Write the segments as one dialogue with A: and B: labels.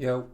A: Yo.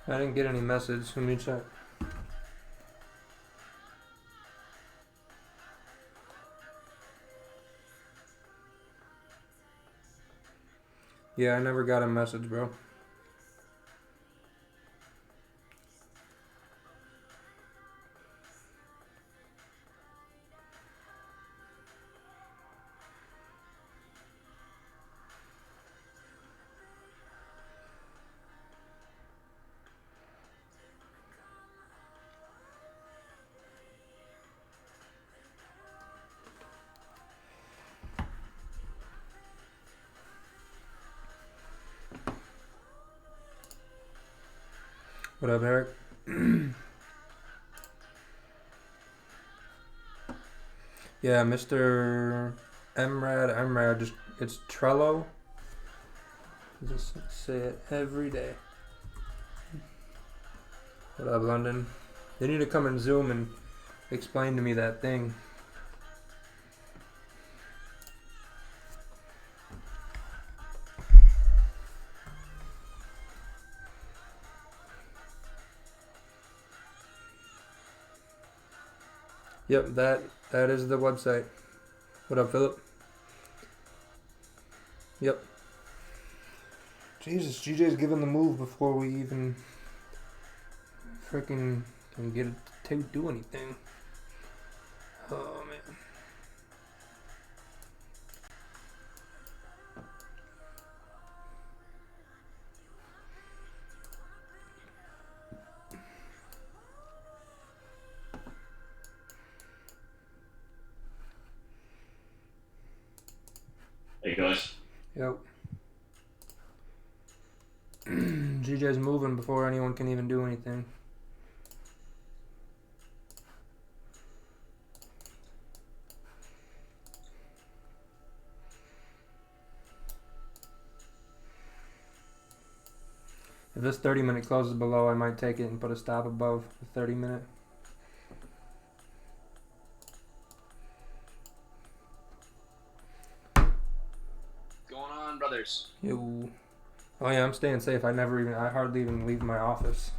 A: I didn't get any message. Let me check. Yeah, I never got a message, bro. What up, Eric? Yeah, Mr. Emrad, just it's Trello. Just say it every day. What up, London? They need to come in Zoom and explain to me that thing. Yep, that is the website. What up, Philip? Yep. Jesus, GJ's giving the move before we even freaking can get it to do anything. Oh, man.
B: Hey, guys.
A: Yep. GJ's moving before anyone can even do anything. If this 30-minute closes below, I might take it and put a stop above the 30-minute.
B: Going on, brothers?
A: Yo. Oh yeah, I'm staying safe. I hardly even leave my office.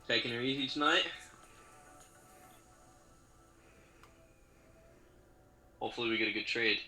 B: Taking her easy tonight. Hopefully we get a good trade.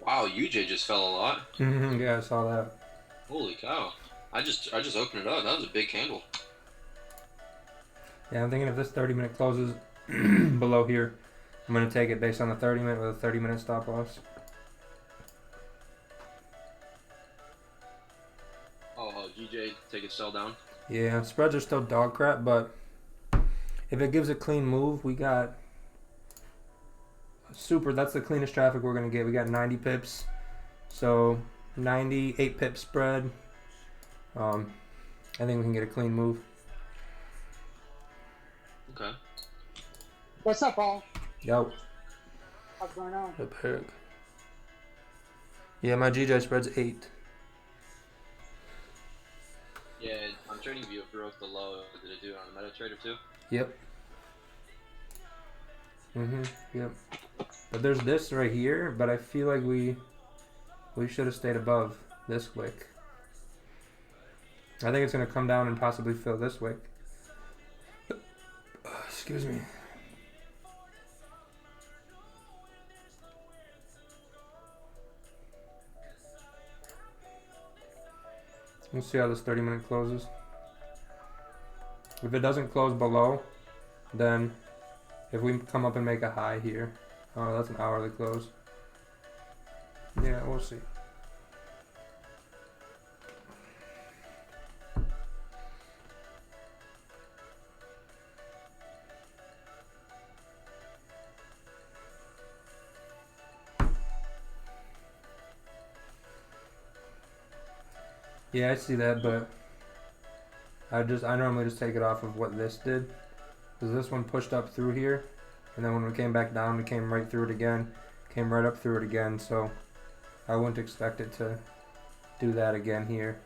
B: Wow, UJ just fell a lot.
A: Yeah, I saw that.
B: Holy cow! I just opened it up. That was a big candle.
A: Yeah, I'm thinking if this 30-minute closes below here, I'm going to take it based on the 30-minute with a 30-minute stop loss.
B: Oh, GJ, take it sell down.
A: Yeah, spreads are still dog crap, but if it gives a clean move, we got super. That's the cleanest traffic we're going to get. We got 90 pips. So 98 pip spread. I think we can get a clean move.
B: Okay.
C: What's up, Paul?
A: Yo.
C: What's going on?
A: The perk. Yeah, my GJ spread's 8.
B: Yeah, I'm trading view broke the low. Did it do it on the MetaTrader too?
A: Yep. Yep. But there's this right here, but I feel like we should have stayed above this wick. I think it's going to come down and possibly fill this wick. Excuse me. We'll see how this 30-minute closes. If it doesn't close below, then if we come up and make a high here, oh, that's an hourly close. Yeah, we'll see. Yeah, I see that, but I normally just take it off of what this did, because this one pushed up through here, and then when we came back down, it came right through it again, came right up through it again. So I wouldn't expect it to do that again here.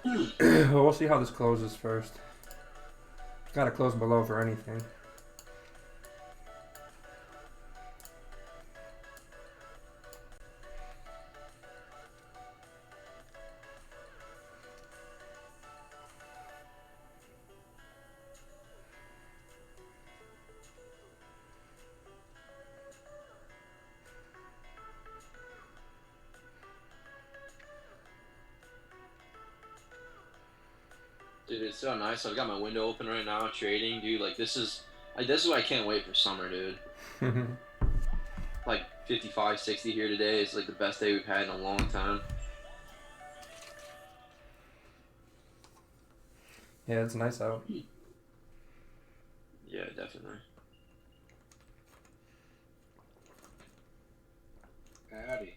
A: We'll see how this closes first. It's got to close below for anything.
B: Dude, it's so nice. I've got my window open right now, trading, dude. Like this is why I can't wait for summer, dude. Like 55, 60 here today. It's like the best day we've had in a long time.
A: Yeah, it's nice out.
B: Yeah, definitely.
C: Howdy.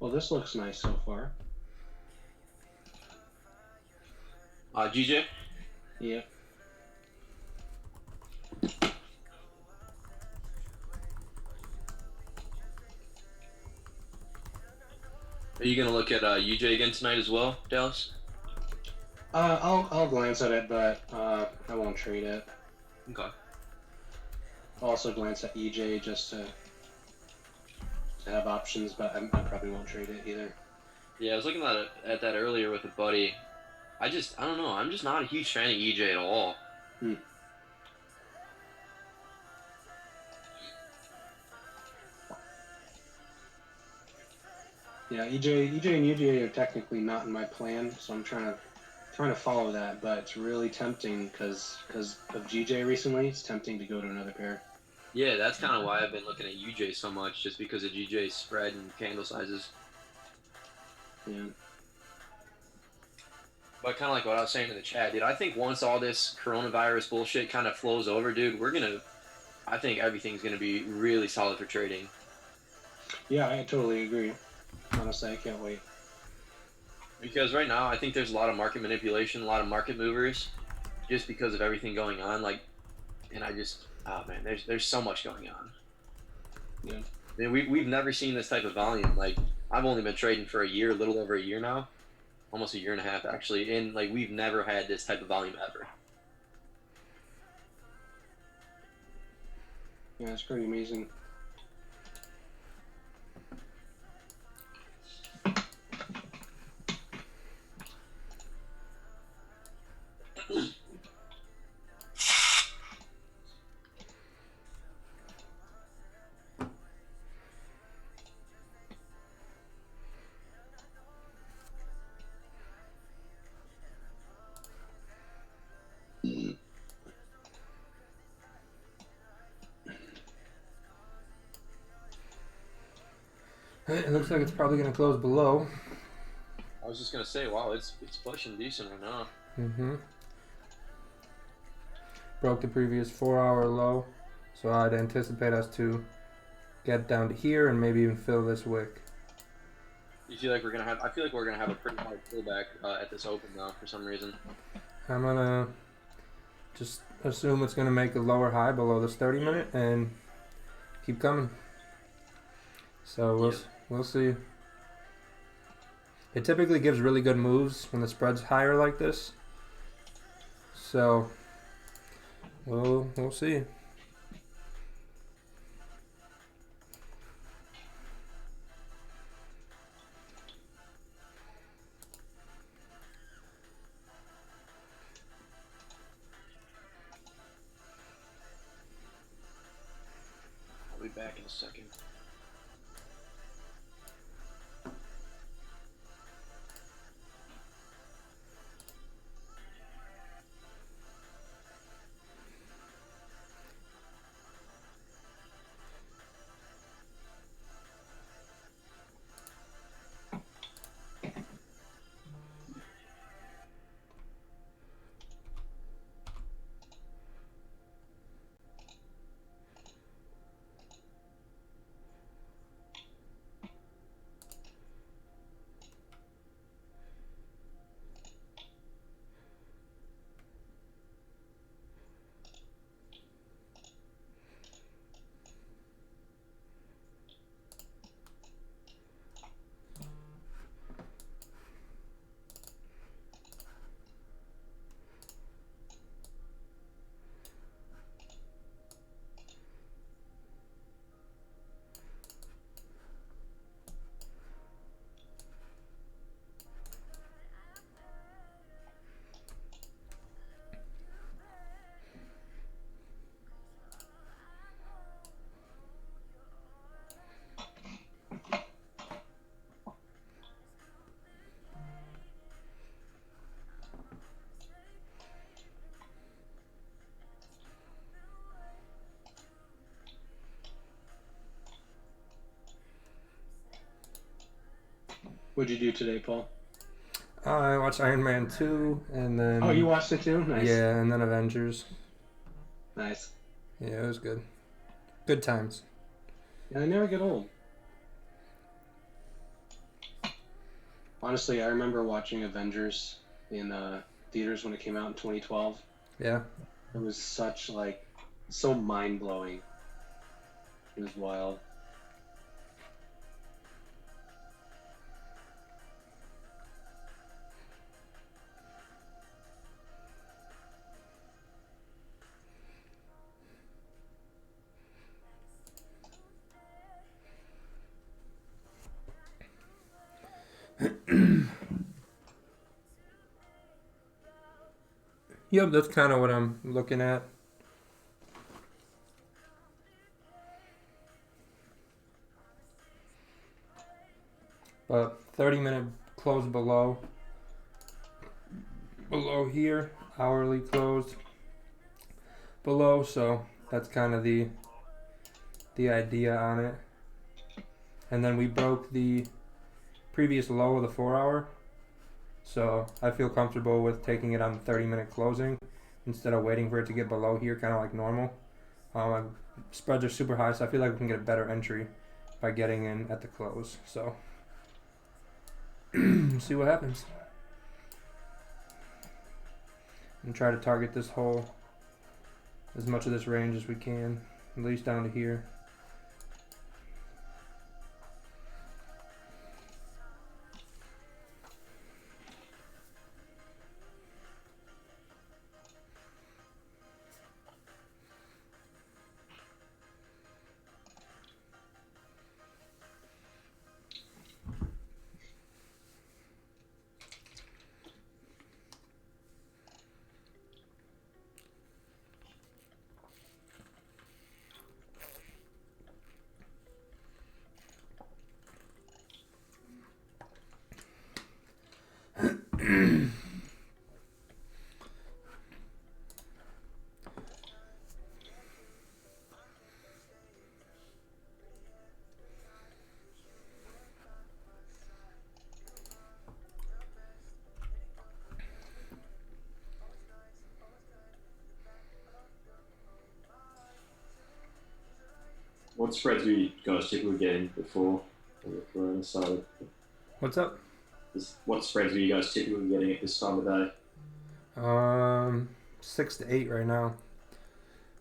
C: Well, this looks nice so far.
B: GJ?
C: Yeah.
B: Are you gonna look at UJ again tonight as well, Dallas?
C: I'll glance at it, but I won't trade it.
B: Okay.
C: I'll also glance at EJ just to have options, but I probably won't trade it either.
B: Yeah, I was looking at that earlier with a buddy. I don't know. I'm just not a huge fan of EJ at all.
C: Hmm. Yeah, EJ and UGA are technically not in my plan, so I'm trying to follow that, but it's really tempting because of GJ recently. It's tempting to go to another pair.
B: Yeah, that's kind of why I've been looking at UJ so much, just because of GJ's spread and candle sizes.
C: Yeah.
B: But kind of like what I was saying in the chat, dude. I think once all this coronavirus bullshit kind of flows over, dude, I think everything's gonna be really solid for trading.
C: Yeah, I totally agree. Honestly, I can't wait.
B: Because right now, I think there's a lot of market manipulation, a lot of market movers, just because of everything going on. Oh man, there's so much going on.
C: Yeah.
B: I mean, we've never seen this type of volume. Like I've only been trading for a year, a little over a year now, almost a year and a half actually, and like we've never had this type of volume ever.
C: Yeah, it's pretty amazing.
A: It looks like it's probably going to close below.
B: I was just gonna say, wow, it's pushing decent right now.
A: Mm-hmm. Broke the previous 4-hour low, so I'd anticipate us to get down to here and maybe even fill this wick.
B: You feel like we're gonna have? I feel like we're gonna have a pretty hard pullback at this open now for some reason.
A: I'm gonna just assume it's gonna make a lower high below this 30-minute and keep coming. So
B: Yeah.
A: we'll see. It typically gives really good moves when the spread's higher like this. So we'll see.
B: I'll be back in a second.
C: What'd you do today, Paul?
A: I watched Iron Man 2 and then
C: Oh, you watched it too? Nice.
A: yeah, and then Avengers.
C: Nice.
A: Yeah, it was good. Good times.
C: Yeah, they never get old. Honestly, I remember watching Avengers in theaters when it came out in 2012.
A: Yeah.
C: It was so mind blowing. It was wild.
A: Yep, that's kind of what I'm looking at. But 30-minute close below here, hourly closed below, so that's kind of the idea on it. And then we broke the previous low of the 4-hour, so I feel comfortable with taking it on the 30-minute closing instead of waiting for it to get below here, kind of like normal. Spreads are super high, so I feel like we can get a better entry by getting in at the close. So see what happens. And try to target this hole, as much of this range as we can, at least down to here.
D: What spreads were you guys typically getting before the corona started?
A: What's up?
D: What spreads were you guys typically getting at this time of day?
A: 6 to 8 right now.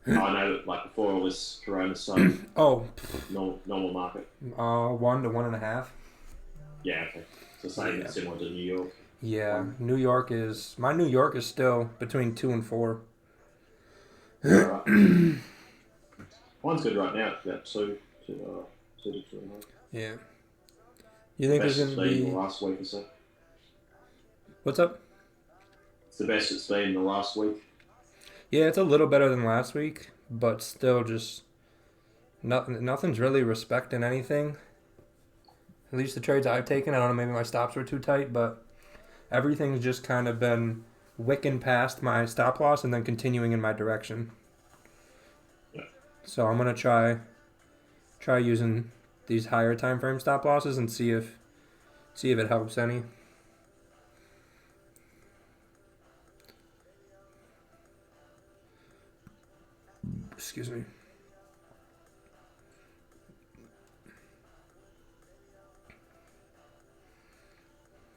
D: I know, like before all this corona started.
A: Oh,
D: normal market.
A: 1 to 1.5.
D: Yeah, okay. So same, similar to New York.
A: Yeah, New York is still between 2 and 4.
D: Right. Mine's good right now. It's about 2 to 2.5.
A: Yeah. You think there's
D: Best
A: gonna
D: it's been
A: be
D: the last week or so.
A: What's up?
D: It's the best it's been the last week.
A: Yeah, it's a little better than last week, but still just nothing's really respecting anything. At least the trades I've taken, I don't know, maybe my stops were too tight, but everything's just kind of been wicking past my stop loss and then continuing in my direction.
D: Yeah.
A: So I'm gonna try using these higher time frame stop losses and see if it helps any. Excuse me.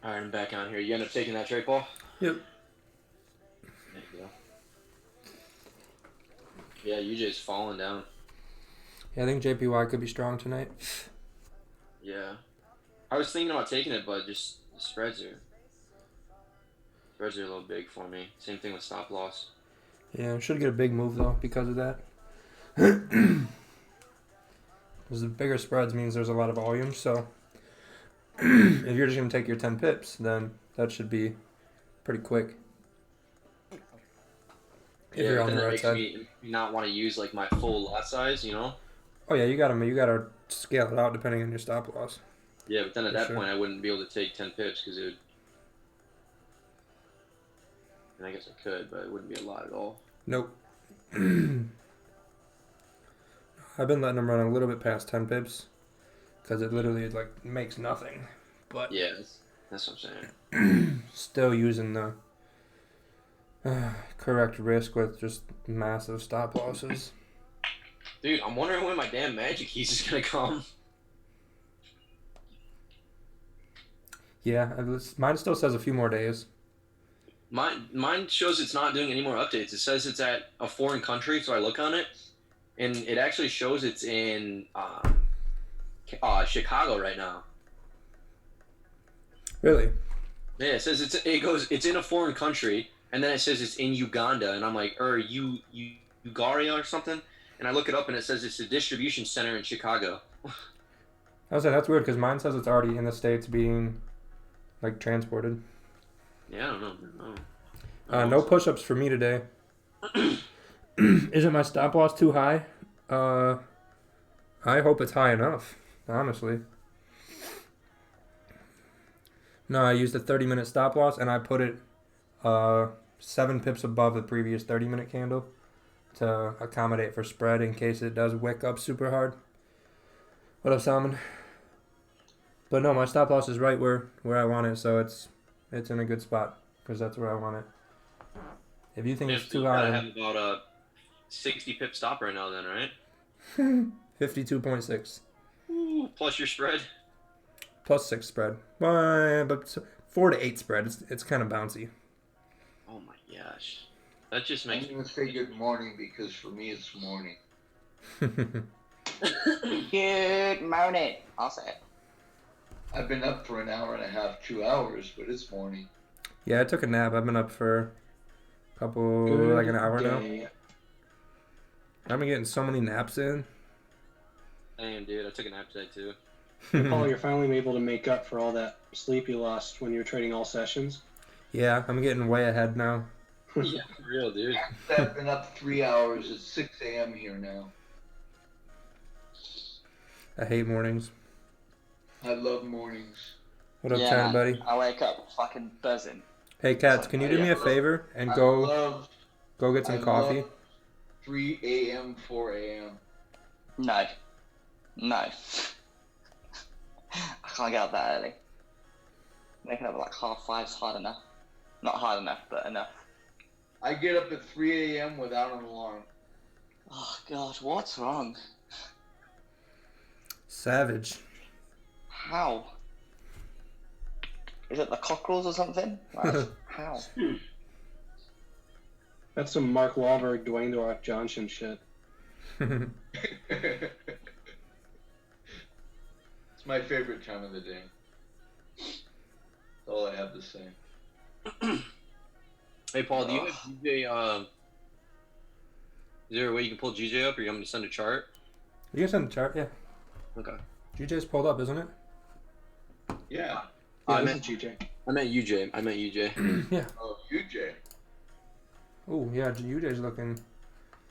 B: All right, I'm back on here. You end up taking that trade, Paul?
A: Yep.
B: There you go. Yeah, UJ's falling down.
A: Yeah, I think JPY could be strong tonight.
B: Yeah. I was thinking about taking it, but just the spreads are a little big for me. Same thing with stop loss.
A: Yeah, should get a big move though because of that. Because the bigger spreads means there's a lot of volume, so if you're just going to take your 10 pips, then that should be pretty quick. If you're on the right side.
B: Makes me not want to use like my full lot size, you know?
A: Oh yeah, you gotta scale it out depending on your stop loss.
B: Yeah, but then at that point I wouldn't be able to take 10 pips because it would... And I guess I could, but it wouldn't be a lot at all.
A: Nope. I've been letting them run a little bit past 10 pips because it literally like makes nothing. But
B: yeah, that's what I'm saying.
A: Still using the correct risk with just massive stop losses.
B: Dude, I'm wondering when my damn magic keys is gonna come.
A: Yeah, mine still says a few more days.
B: Mine shows it's not doing any more updates. It says it's at a foreign country, so I look on it, and it actually shows it's in Chicago right now.
A: Really?
B: Yeah, it says it's in a foreign country, and then it says it's in Uganda, and I'm like, Ugaria or something, and I look it up, and it says it's a distribution center in Chicago.
A: I was like, that's weird because mine says it's already in the States being like transported.
B: Yeah, I don't know.
A: No push-ups for me today. Isn't my stop loss too high? I hope it's high enough, honestly. No, I used a 30-minute stop loss and I put it 7 pips above the previous 30-minute candle to accommodate for spread in case it does wick up super hard. What up, Salmon? But no, my stop loss is right where I want it, so it's in a good spot because that's where I want it. If you think it's too high,
B: I have about a 60 pip stop right now, then, right?
A: 52.6
B: Plus your spread.
A: plus 6 spread. Well, but 4 to 8 spread. It's kind of bouncy.
B: Oh my gosh, that just makes.
E: I'm gonna say good morning because for me it's morning.
F: Good morning. I'll say it.
E: I've been up for an hour and a half, 2 hours, but it's morning.
A: Yeah, I took a nap. I've been up for a couple,
C: Good
A: like an hour now.
C: day.
A: I've been getting so many naps in.
B: Damn, dude, I took a nap today too.
C: Paul, you're finally able to make up for all that sleep you lost when you were trading all sessions.
A: Yeah, I'm getting way ahead now.
B: Yeah, for real, dude.
E: I've been up 3 hours. It's 6 a.m. here now.
A: I hate mornings.
E: I love mornings.
A: What up,
F: Yeah,
A: China,
F: man.
A: buddy?
F: I wake up fucking buzzing.
A: Hey, Cats, can you do me a favor and go get some coffee?
E: Love 3 a.m., 4 a.m.
F: No. I can't get up that early. Waking up at like 5:30's hard enough. Not hard enough, but enough.
E: I get up at 3 a.m. without an alarm.
F: Oh god, what's wrong?
A: Savage.
F: How? Is it the cockerels or something? Like, how?
C: That's some Mark Wahlberg, Dwayne The Rock Johnson shit.
E: It's my favorite time of the day. That's all I have to say.
B: Hey, Paul, do you have GJ? Is there a way you can pull GJ up, or you want me to send a chart?
A: You can send the chart, yeah.
B: Okay.
A: GJ's pulled up, isn't it?
E: Yeah.
C: Yeah,
B: I
C: this
B: meant
C: is GJ.
B: I meant UJ.
A: Yeah.
E: Oh, you, Jay.
A: Oh, yeah, UJ's looking.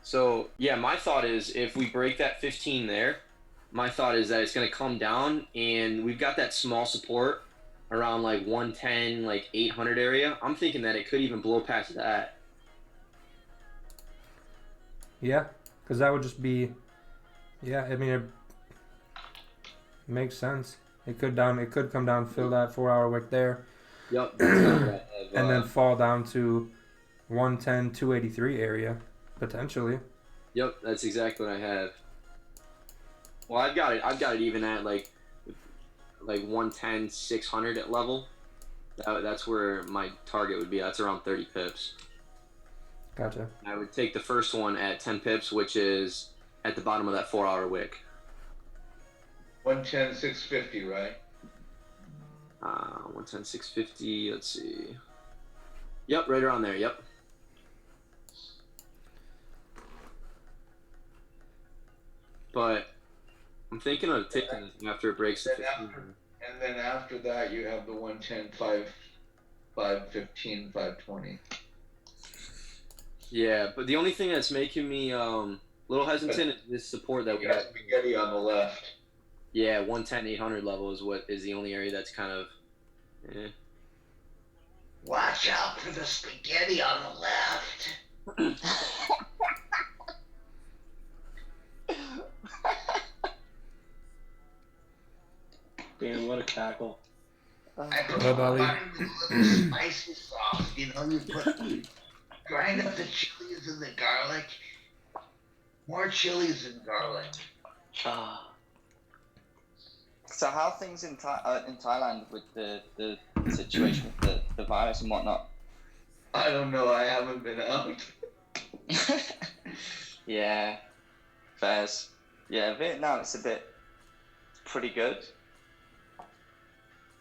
B: So yeah, my thought is if we break that 15 there, my thought is that it's going to come down, and we've got that small support around like 110, like 800 area. I'm thinking that it could even blow past that.
A: Yeah, because that would just be. Yeah, I mean, it makes sense. It could come down, fill that 4-hour wick there,
B: Yep. That's kind of what I have,
A: and then fall down to 110, 283 area, potentially.
B: Yep, that's exactly what I have. Well, I've got it even at like 110, 600 at level. That's where my target would be. That's around 30 pips.
A: Gotcha.
B: I would take the first one at 10 pips, which is at the bottom of that 4-hour wick.
E: 110, 650, right?
B: 110, 650. Let's see. Yep, right around there. Yep. But I'm thinking of taking this after it breaks the 15.
E: And then after that, you have the 110, 515, 520.
B: Yeah, but the only thing that's making me a little hesitant is this support that we
E: You got
B: have.
E: spaghetti on the left.
B: Yeah, 110, 800 level is the only area that's kind of.
E: Watch out for the spaghetti on the left.
C: Damn, what a cackle.
E: I put
A: What about
E: mine with a little spicy sauce. You know, you grind up the chilies and the garlic. More chilies than garlic.
F: So how are things in Thailand with the situation with the virus and whatnot?
E: I don't know. I haven't been out.
F: Yeah, fairs. Yeah, Vietnam, it's pretty good.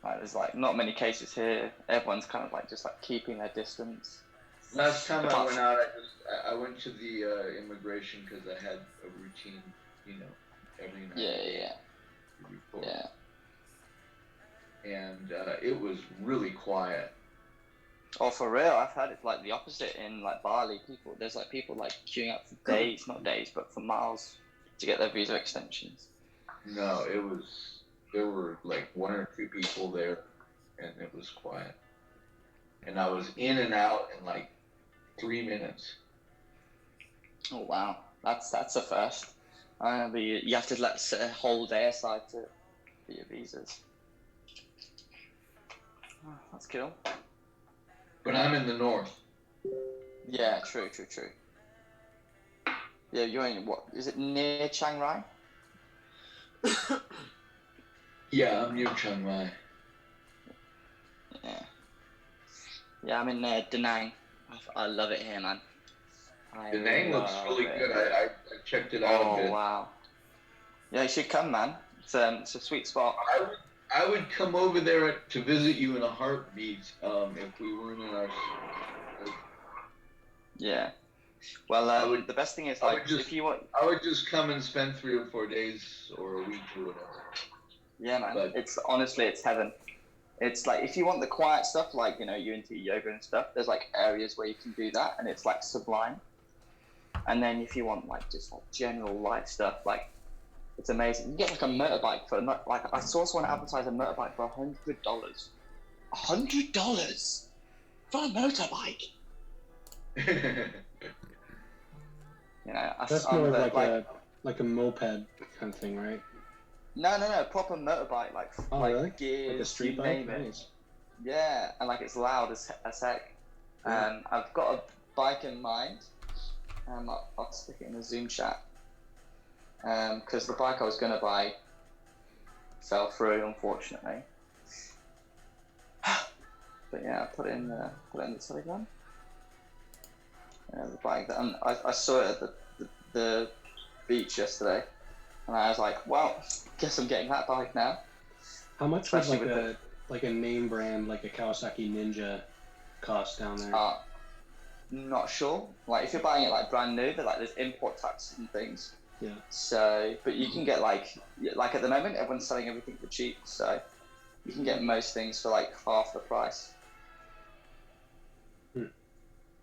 F: Like, there's like not many cases here. Everyone's kind of like just like keeping their distance.
E: Last time I went out, I went to the immigration because I had a routine, you know, every night.
F: Yeah.
E: Before.
F: Yeah.
G: and it was really quiet.
F: Oh, for real? I've heard it's like the opposite in like Bali. There's like people like queuing up for days, not days, but for miles to get their visa extensions.
G: No, there were like one or two people there, and it was quiet. And I was in and out in like 3 minutes.
F: Oh wow, that's a first. I remember you have to let a whole day aside for your visas. Oh, that's cool.
G: But I'm in the north.
F: Yeah, true. Yeah, you're in what? Is it near Chiang Rai?
G: Yeah, I'm near Chiang Mai.
F: Yeah, I'm in Da Nang. I love it here, man.
G: The name looks really good. I checked it out a bit.
F: Oh wow. Yeah, you should come, man. It's a sweet spot.
G: I would come over there to visit you in a heartbeat if we weren't in our.
F: Yeah. Well, the best thing is like if you want.
G: I would just come and spend 3 or 4 days or a week or whatever.
F: Yeah, man.
G: But
F: it's honestly, it's heaven. It's like if you want the quiet stuff, like you're into yoga and stuff. There's like areas where you can do that, and it's like sublime. And then if you want like just like general life stuff, like it's amazing. You get like a motorbike for like I saw someone advertise a motorbike for $100. $100 for a motorbike.
C: That's more like a moped kind of thing, right?
F: No, proper motorbike, like
C: really?
F: gears,
C: like a street
F: you
C: bike?
F: name it.
C: Nice.
F: Yeah, and like it's loud as heck.
C: Yeah.
F: I've got a bike in mind. I'll stick it in the Zoom chat. Because the bike I was gonna buy fell through, unfortunately. But yeah, I put it in the Telegram. The bike that I saw it at the beach yesterday, and I was like, well, guess I'm getting that bike now.
C: How much would
F: Especially
C: like a name brand like a Kawasaki Ninja cost down there?
F: Not sure. Like if you're buying it like brand new, there's import tax and things.
C: Yeah.
F: So, but you can get like at the moment, everyone's selling everything for cheap, so you can get most things for like half the price.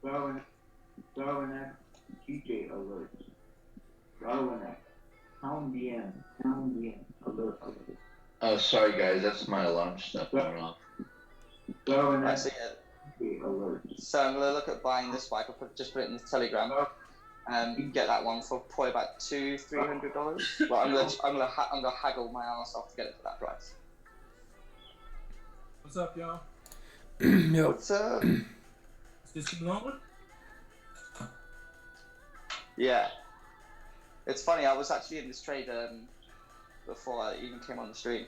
H: Darwin GJ alerts. Darwin pound yen alert.
G: Oh, sorry guys, that's my alarm stuff going off.
H: Darwin
F: I see it.
H: alert.
F: So I'm gonna look at buying this bike. Just put it in the Telegram. You can get that one for probably about $200-300. Well, I'm gonna haggle my ass off to get it for that price.
I: What's up, y'all?
A: Yep.
F: What's up?
I: Is this the long one?
F: Yeah. It's funny. I was actually in this trade before I even came on the stream.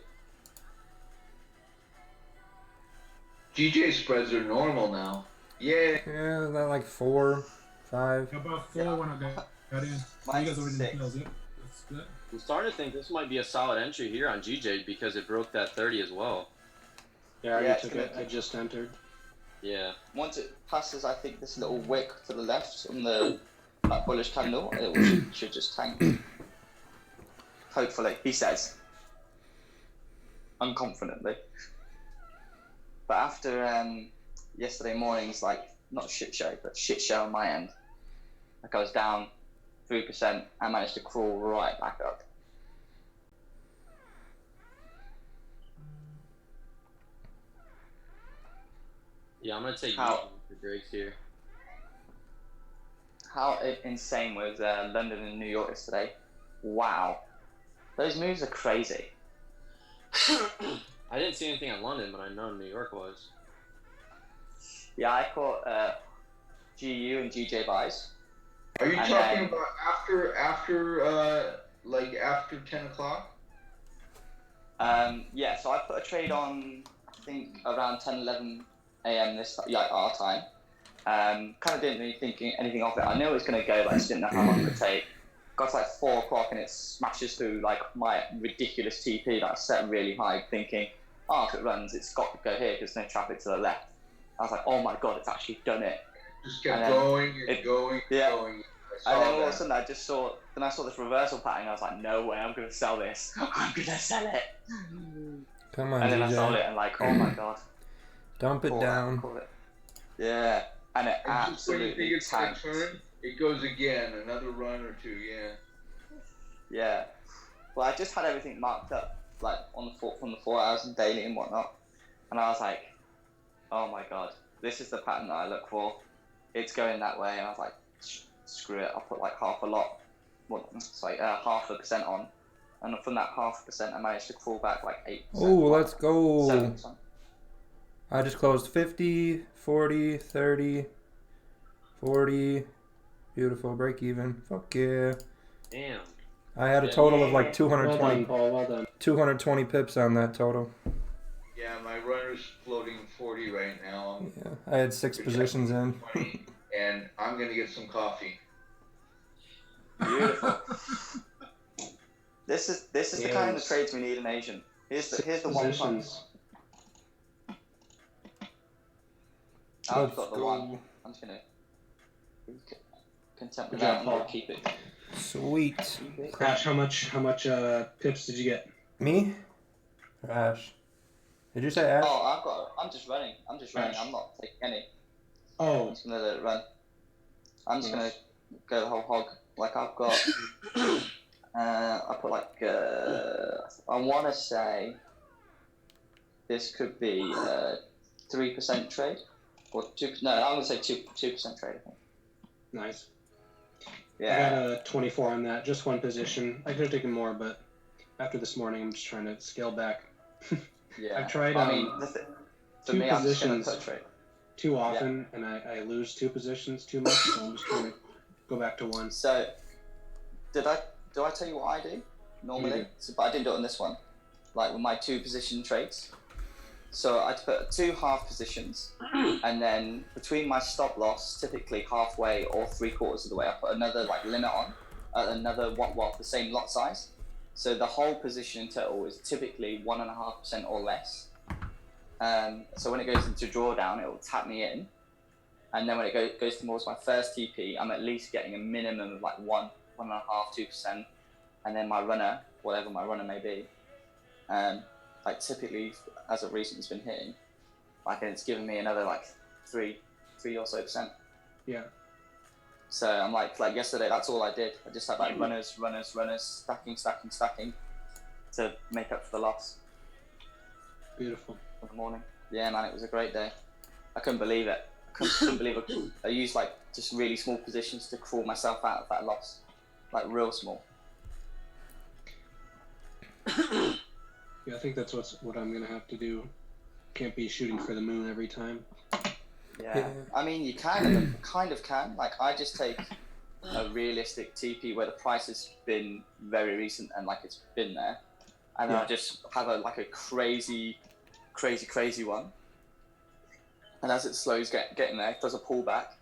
G: GJ spreads are normal now. Yeah.
A: Yeah, that like 4, 5.
I: About 4 when I got in. You
F: Mine's
I: guys already
F: 6.
I: did those, yep. That's good.
B: I'm starting to think this might be a solid entry here on GJ because it broke that 30 as well.
C: Yeah, I already
F: Yeah,
C: took it. I just entered.
B: Yeah.
F: Once it passes, I think this little wick to the left on the bullish candle, it should just tank. Hopefully, he says. Unconfidently. But after yesterday morning's like not shit show, but shit show on my end. Like I was down 3%, I managed to crawl right back up.
B: Yeah, I'm gonna take
F: How-
B: for breaks here.
F: How insane was London and New York yesterday? Wow. Those moves are crazy.
B: I didn't see anything in London, but I know New York was.
F: Yeah, I caught GU and GJ buys.
G: Are you
F: And
G: talking
F: then-
G: about after 10 o'clock?
F: Yeah, so I put a trade on, I think, around 10-11 a.m. our time. Kind of didn't really think anything of it. I knew it was going to go, but I just didn't know how long it would take. Got to like 4 o'clock and it smashes through like my ridiculous TP that I set really high, thinking, oh, if it runs, it's got to go here because there's no traffic to the left. I was like, oh my god, it's actually done it.
G: Just kept
F: And then
G: going and going and
F: yeah.
G: going.
F: And then all of a sudden I saw this reversal pattern. I was like, no way, I'm going to sell this. I'm going to sell it.
A: Come on,
F: And then I sold
A: DJ.
F: it and like, oh my god.
A: Dump it
F: Caught
A: down.
F: it. Yeah, and it
G: And just when you
F: absolutely
G: think it's gonna
F: tanked.
G: turn, it goes again, another run or two, yeah.
F: Yeah. Well, I just had everything marked up, like from the 4 hours and daily and whatnot, and I was like, oh my god, this is the pattern that I look for. It's going that way, and I was like, screw it, I'll put like half a lot, well, it's like 0.5% on, and from that 0.5%, I managed to crawl back like 8%.
A: Oh, let's go.
F: 7%.
A: I just closed 50, 40, 30, 40. Beautiful. Break even. Fuck yeah.
B: Damn.
A: I had a total of like
C: Well
A: 220,
C: done, Paul. Well done.
A: 220 pips on that total.
G: Yeah, my runner's floating 40 right now.
A: Yeah, I had 6 positions in.
G: 20, and I'm gonna get some coffee.
F: Beautiful. This is the kind of trades we need in Asian. Here's the one fund.
C: Positions.
F: I've got the one. I'm just gonna content with
C: Good job,
F: that and
C: Paul.
F: keep it.
A: Sweet.
C: Ash, how much pips did you get?
A: Me? Or Ash? Did you say Ash?
F: Oh, I'm just running. I'm not taking any. I'm
C: Oh,
F: just gonna let it run. I'm just gonna go the whole hog. Like I've got, I put like, I want to say this could be a 3% trade, or 2. No, I'm gonna say 2% trade. I think.
C: nice.
F: Yeah.
C: I got a 24 on that, just one position. I could have taken more, but after this morning, I'm just trying to scale back.
F: Yeah.
C: I've tried
F: I mean, for
C: 2
F: me, I'm just gonna
C: positions
F: put a trade.
C: too often, and I lose 2 positions too much, so I'm just trying to go back to 1.
F: So, do I tell you what I do normally?
C: You do.
F: So, but I didn't do it on this one. Like with my 2 position trades. So I put 2 half positions, and then between my stop loss, typically halfway or 3/4 of the way, I put another like limit on, another the same lot size. So the whole position in total is typically 1.5% or less. So when it goes into drawdown, it will tap me in, and then when it goes towards my first TP, I'm at least getting a minimum of like 1.5, 2%, and then my runner, whatever my runner may be, like typically as of recent it's been hitting, like, and it's given me another like 3 or so %.
C: Yeah.
F: So I'm like yesterday, that's all I did. I just had like runners, stacking to make up for the loss
C: Beautiful.
F: in the morning. Yeah, man, it was a great day. I couldn't believe it. Couldn't believe it. I used like just really small positions to crawl myself out of that loss, like real small.
C: Yeah, I think that's what I'm gonna have to do. Can't be shooting for the moon every time.
F: Yeah. I mean, you kind of can. Like, I just take a realistic TP where the price has been very recent and like it's been there, and then I just have a crazy one. And as it slows getting there, it does a pullback.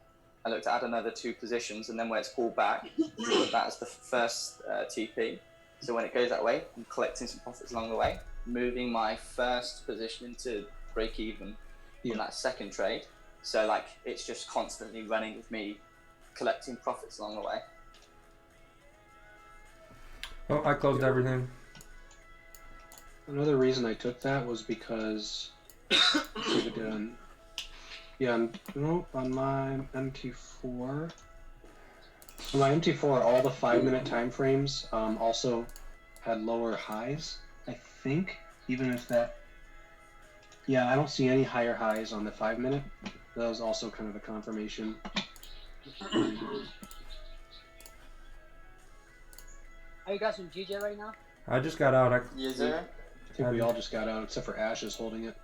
F: I look to add another 2 positions, and then when it's pulled back, put that as the first TP. So when it goes that way, I'm collecting some profits along the way, moving my first position into break even on that second trade. So like it's just constantly running with me, collecting profits along the way.
A: Oh, I closed everything.
C: Another reason I took that was because on my MT4. On my MT4, all the 5-minute time frames also had lower highs, I think, even if that. Yeah, I don't see any higher highs on the 5-minute. That was also kind of a confirmation.
J: Are you guys on GJ right now?
A: I just got out.
F: Yes, sir.
C: I think we all just got out, except for Ash is holding it.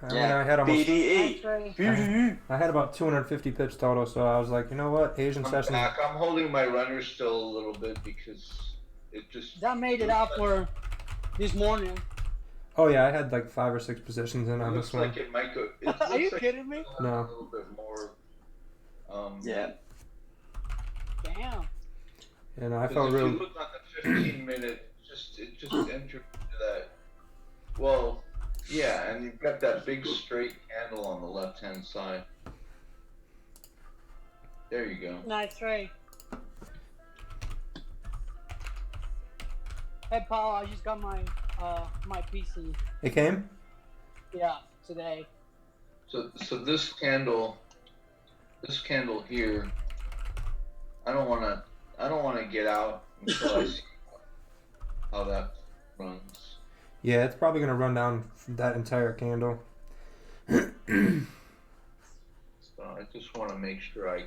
A: I had almost.
F: BDE.
A: I had about 250 pips total, so I was like, you know what, Asian
G: I'm
A: session.
G: back. I'm holding my runner still a little bit because it just.
J: That made it out for this morning.
A: Oh yeah, I had like 5 or 6 positions in on
G: Looks
A: this one.
G: like it might go.
J: Are you kidding me?
A: No.
G: A little bit more.
F: Yeah.
J: Damn.
A: And I
G: 'cause
A: felt
G: if
A: real.
G: you look on the 15-minute, it just entered into that. Well, yeah, and you've got that big straight candle on the left-hand side. There you go.
J: Nice trade. Hey Paul, I just got my my PC.
A: It came?
J: Yeah, today.
G: So this candle here, I don't wanna get out until I see how that runs.
A: Yeah, it's probably gonna run down that entire candle.
G: So I just wanna make sure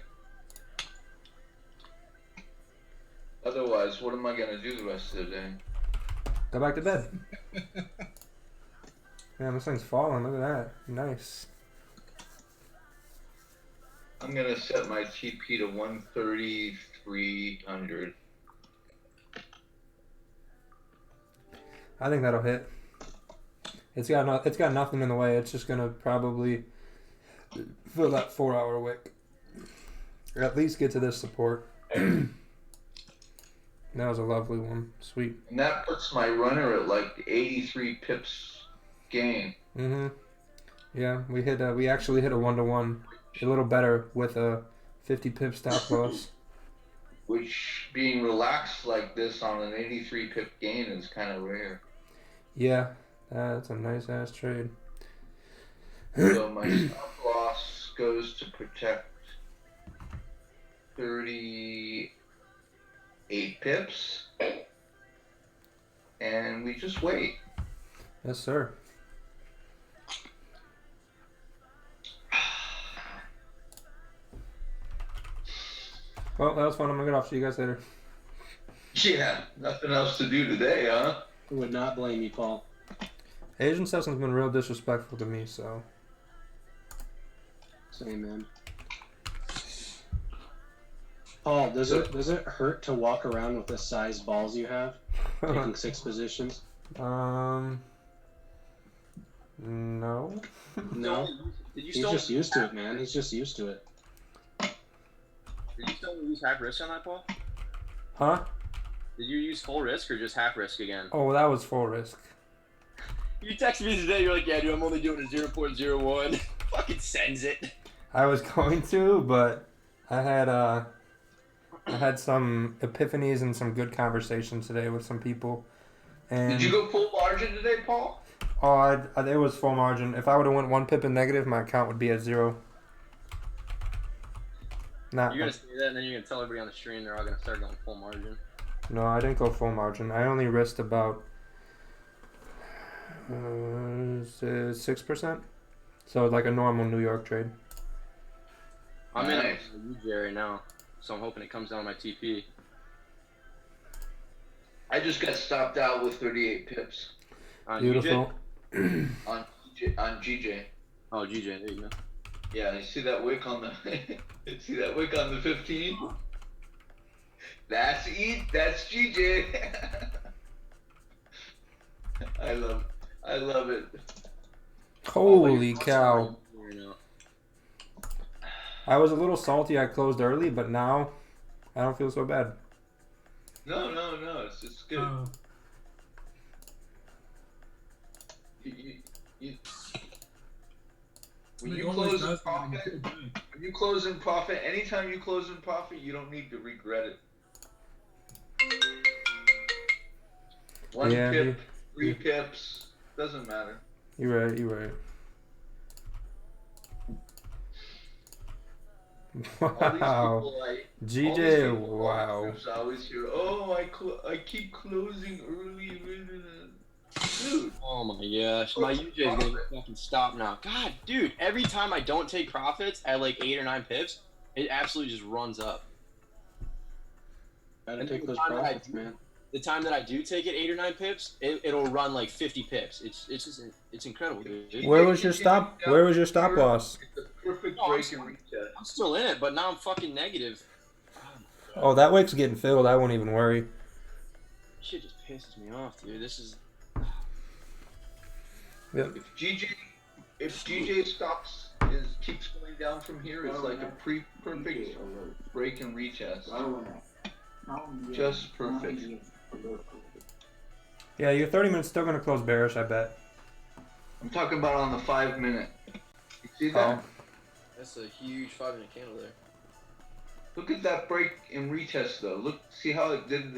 G: otherwise, what am I gonna do the rest of the day?
A: Go back to bed. Man, this thing's falling. Look at that. Nice.
G: I'm gonna set my TP to 13300.
A: I think that'll hit. It's got nothing in the way. It's just gonna probably fill that 4-hour wick. Or at least get to this support. That was a lovely one. Sweet.
G: And that puts my runner at like 83 pips gain.
A: Mm-hmm. Yeah, we actually hit a 1-to-1. A little better with a 50 pip stop loss.
G: Which, being relaxed like this on an 83 pip gain is kind of rare.
A: Yeah, that's a nice ass trade.
G: So my stop loss goes to protect 38 pips. And we just wait.
A: Yes, sir. Well, that was fun. I'm gonna get off. See you guys later.
G: Yeah, nothing else to do today, huh?
C: I would not blame you, Paul.
A: Asian Session's been real disrespectful to me, so.
C: Same, man. Paul, does it hurt to walk around with the size balls you have, taking 6 positions?
A: No.
C: No.
B: Did you
C: He's just used to it, man. He's just used to it.
B: Did you still use half risk on that, Paul?
A: Huh?
B: Did you use full risk or just half risk again?
A: Oh, that was full risk.
B: You texted me today, you're like, yeah, dude, I'm only doing a 0.01. Fucking sends it.
A: I was going to, but I had some epiphanies and some good conversations today with some people. And
G: Did you go full margin today, Paul?
A: oh, it was full margin. If I would have went 1 pip in negative, my account would be at 0. Not.
B: You're gonna say that, and then you're gonna tell everybody on the stream they're all gonna start going full margin.
A: No, I didn't go full margin. I only risked about 6%. So like a normal New York trade.
B: I'm in
G: Nice.
B: a UJ right now, so I'm hoping it comes down my TP.
G: I just got stopped out with 38 pips
B: On
A: Beautiful.
B: UJ?
G: on GJ.
B: Oh, GJ, there you go.
G: Yeah, you see that wick on the you see that wick on the 15? That's GJ. I love it.
A: Holy cow. I was a little salty I closed early, but now I don't feel so bad.
G: No, it's just good. When you close in profit, anytime you close in profit, you don't need to regret it. 1
A: Yeah,
G: pip, 3 pips, doesn't matter.
A: You're right. Wow. GJ, wow.
G: I always hear, oh, I keep closing early. Dude.
B: Oh my gosh, my UJ is gonna get fucking stop now. God, dude, every time I don't take profits at like 8 or 9 pips, it absolutely just runs up.
C: Gotta
B: And
C: take
B: the
C: those
B: time that I
C: profits,
B: do-
C: man.
B: The time that I do take it 8 or 9 pips, it'll run like 50 pips. It's incredible, dude.
A: Where was your stop? Where was your stop loss?
G: It's a perfect
B: Oh,
G: break and reset.
B: I'm still in it, but now I'm fucking negative.
A: Oh, that wick's getting filled. I won't even worry.
B: Shit just pisses me off, dude. This is.
A: Yep.
G: If GJ keeps going down from here, it's like a perfect break and retest. Just perfect.
A: Yeah, your 30 minutes still gonna close bearish, I bet.
G: I'm talking about on the 5 minute. You see that?
A: Oh.
B: That's a huge 5-minute candle there.
G: Look at that break and retest though. Look, see how it did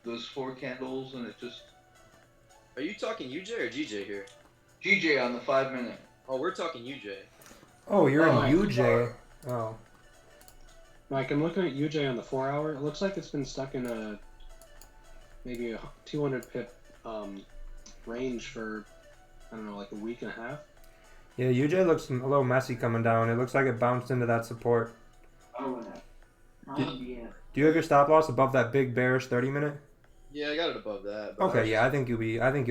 G: those 4 candles and it just
B: Are you talking UJ or GJ here?
G: GJ on the 5 minute.
B: Oh, we're talking UJ.
A: Oh, you're
C: Oh,
A: in UJ. Oh.
C: Mike, I'm looking at UJ on the 4 hour. It looks like it's been stuck in maybe a 200 pip range for, I don't know, like a week and a half.
A: Yeah, UJ looks a little messy coming down. It looks like it bounced into that support. Do you have your stop loss above that big bearish 30-minute?
B: Yeah, I got it above that. But
A: Okay, yeah, I think you'll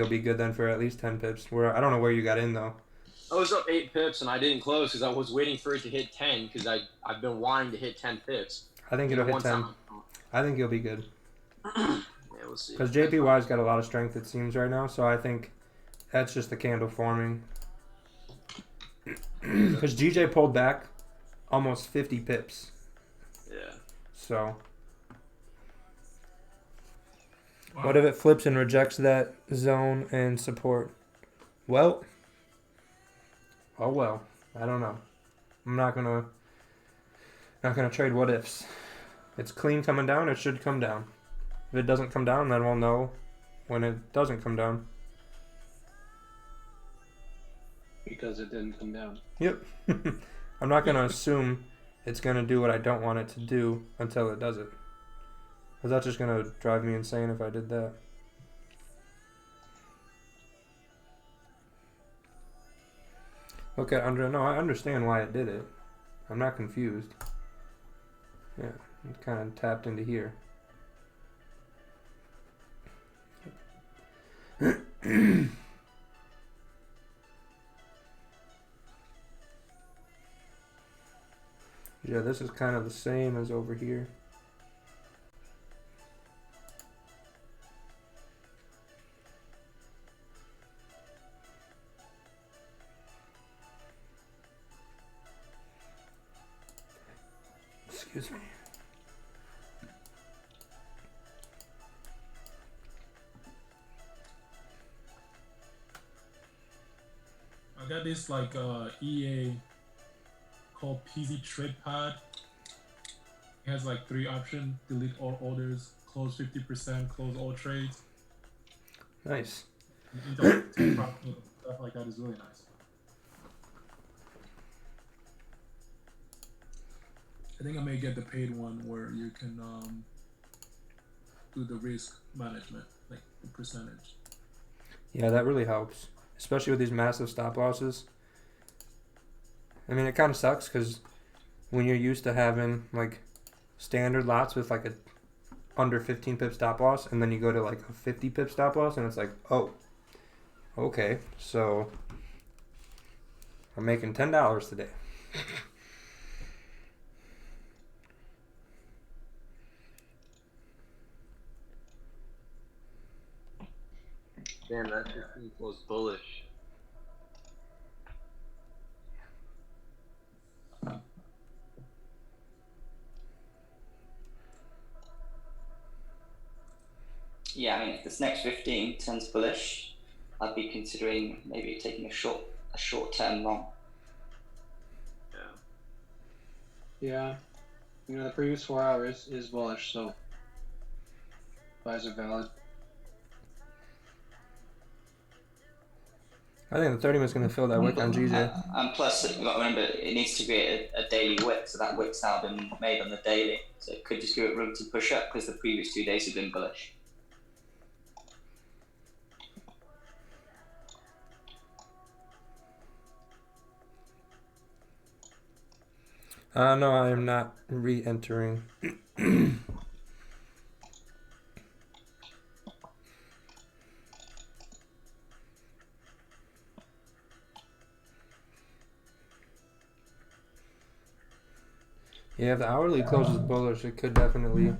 A: be good then for at least 10 pips. I don't know where you got in though.
B: I was up 8 pips and I didn't close because I was waiting for it to hit 10 because I've been wanting to hit 10 pips.
A: I think it'll hit 10. I think you'll be good.
B: Yeah, we'll see.
A: Because JPY's got a lot of strength, it seems, right now. So I think that's just the candle forming. Because GJ pulled back almost 50 pips.
B: Yeah.
A: So what if it flips and rejects that zone and support? Well, oh well. I don't know. I'm not gonna trade what ifs. It's clean coming down. It should come down. If it doesn't come down, then we'll know when it doesn't come down.
C: Because it didn't come down.
A: Yep. I'm not gonna assume it's gonna do what I don't want it to do until it does it. Because that's just gonna drive me insane if I did that. Look at no, I understand why it did it. I'm not confused. Yeah, it kind of tapped into here. Yeah, this is kind of the same as over here. Excuse me.
I: I got this like EA called PZ Trade Pad. It has like 3 options: delete all orders, close 50%, close all trades.
A: Nice.
I: Stuff like that is really nice. I think I may get the paid one where you can do the risk management, like the percentage.
A: Yeah, that really helps, especially with these massive stop losses. I mean, it kind of sucks because when you're used to having like standard lots with like a under 15 pip stop loss, and then you go to like a 50 pip stop loss, and it's like, oh, okay, so I'm making $10 today.
B: Damn, that 15 was bullish.
F: Yeah, I mean, if this next 15 turns bullish, I'd be considering maybe taking a short-term long.
C: Yeah. You know, the previous 4 hours is bullish, so buys are valid.
A: I think the 30 was going to fill that wick on GJ.
F: And plus, you've got to remember, it needs to create a daily wick, so that wick's now been made on the daily. So it could just give it room to push up because the previous 2 days have been bullish.
A: No, I am not re-entering. Yeah, if the hourly closes bullish, it could definitely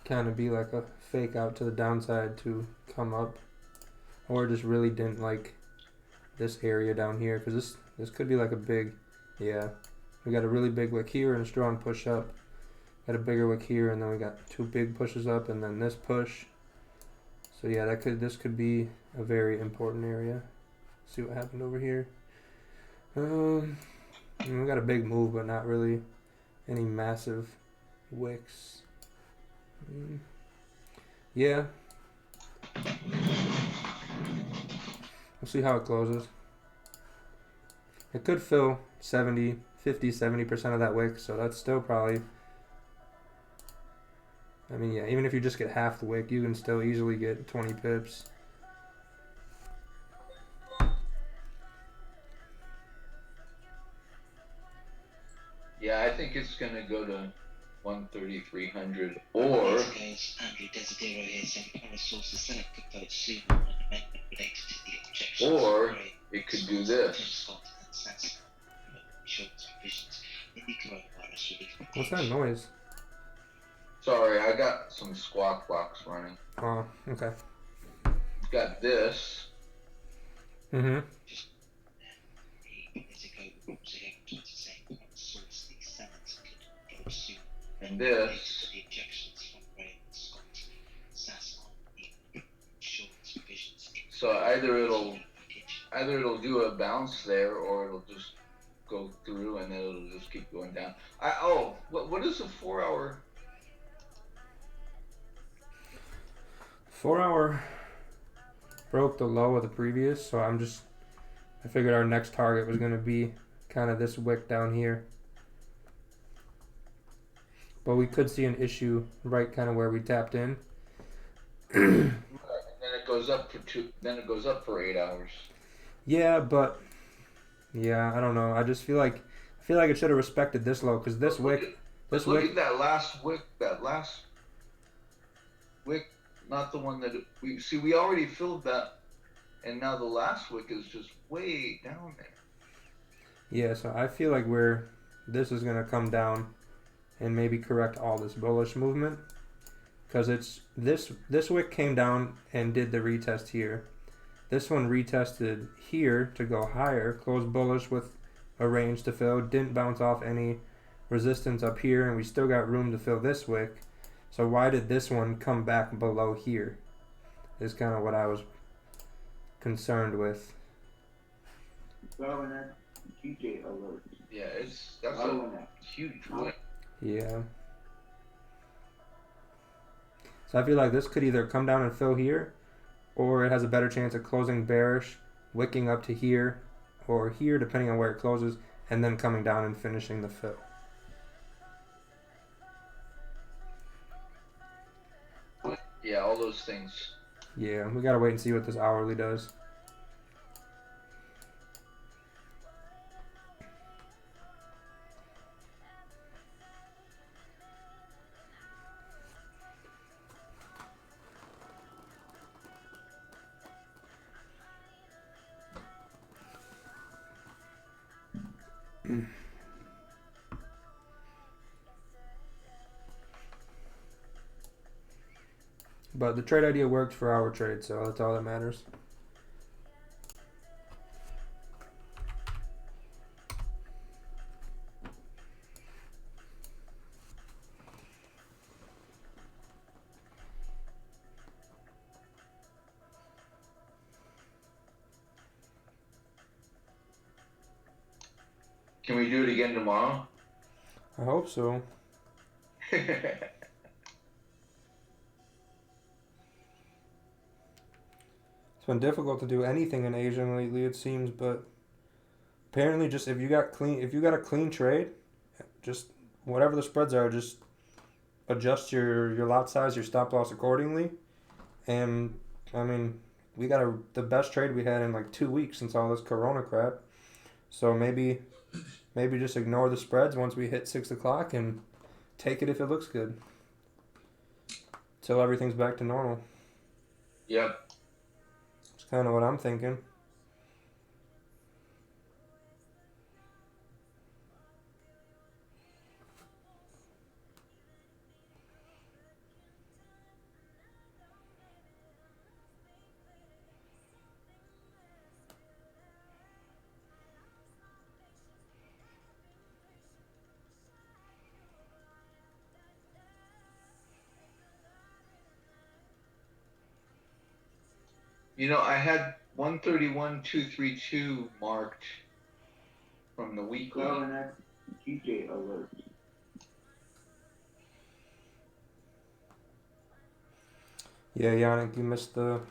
A: kind of be like a fake out to the downside to come up, or just really didn't like this area down here, because this could be like a big, yeah, we got a really big wick here and a strong push up, got a bigger wick here, and then we got 2 big pushes up, and then this push. So yeah, this could be a very important area. See what happened over here. We got a big move, but not really any massive wicks. Yeah. We'll see how it closes. It could fill 70, 50, 70% of that wick, so that's still probably, I mean, yeah, even if you just get half the wick, you can still easily get 20 pips.
G: Yeah, I think it's gonna go to 13300 or
E: Guys, Andrew Desidero here saying current sources Senate could vote soon on an amendment related to the objections.
G: or it could do this.
A: What's that noise?
G: Sorry, I got some squawk box running.
A: Oh, okay.
G: Got this.
A: Mm-hmm.
G: And this. So either it'll do a bounce there, or it'll just go through and then it'll just keep going down. What is a 4 hour?
A: 4 hour broke the low of the previous, so I figured our next target was going to be kind of this wick down here. But we could see an issue right kind of where we tapped in.
G: And then it goes up for 8 hours.
A: Yeah, but yeah, I don't know. I just feel like it should have respected this low, because this wick,
G: look at that last wick. That last wick, not the one that we see. We already filled that, and now the last wick is just way down there.
A: Yeah, so I feel like this is gonna come down and maybe correct all this bullish movement, because it's this wick came down and did the retest here. This one retested here to go higher, closed bullish with a range to fill, didn't bounce off any resistance up here, and we still got room to fill this wick. So why did this one come back below here? Is kind of what I was concerned with.
H: Governor, TJ alert.
G: Yeah, that's a huge wick.
A: Yeah. So I feel like this could either come down and fill here, or it has a better chance of closing bearish, wicking up to here, or here, depending on where it closes, and then coming down and finishing the fill.
G: Yeah, all those things.
A: Yeah, we gotta wait and see what this hourly does. But the trade idea worked for our trade, so that's all that matters.
G: Can we do it again tomorrow?
A: I hope so. It's been difficult to do anything in Asian lately, it seems, but apparently just if you got a clean trade, just whatever the spreads are, just adjust your lot size, your stop loss accordingly. And I mean, we got the best trade we had in like 2 weeks since all this corona crap. So maybe just ignore the spreads once we hit 6 o'clock and take it if it looks good. Till everything's back to normal.
G: Yep.
A: That's kind of what I'm thinking.
G: You know, I had 131,232 marked from the weekly.
H: Governor, TJ alert.
A: Yeah, Yannick, you missed the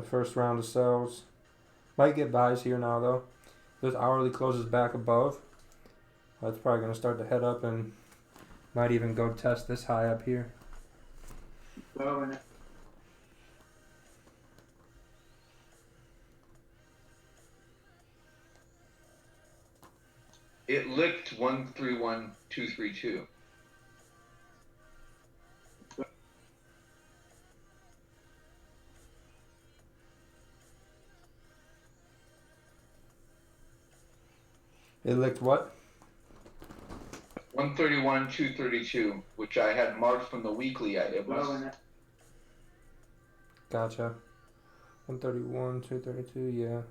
A: first round of sells. Might get buys here now though. This hourly closes back above. That's probably gonna start to head up and might even go test this high up here.
H: Going.
G: It licked 131232.
A: It licked what?
G: 131,232, which I had marked from the weekly. It was
H: Going.
A: Gotcha. 131, 232, yeah.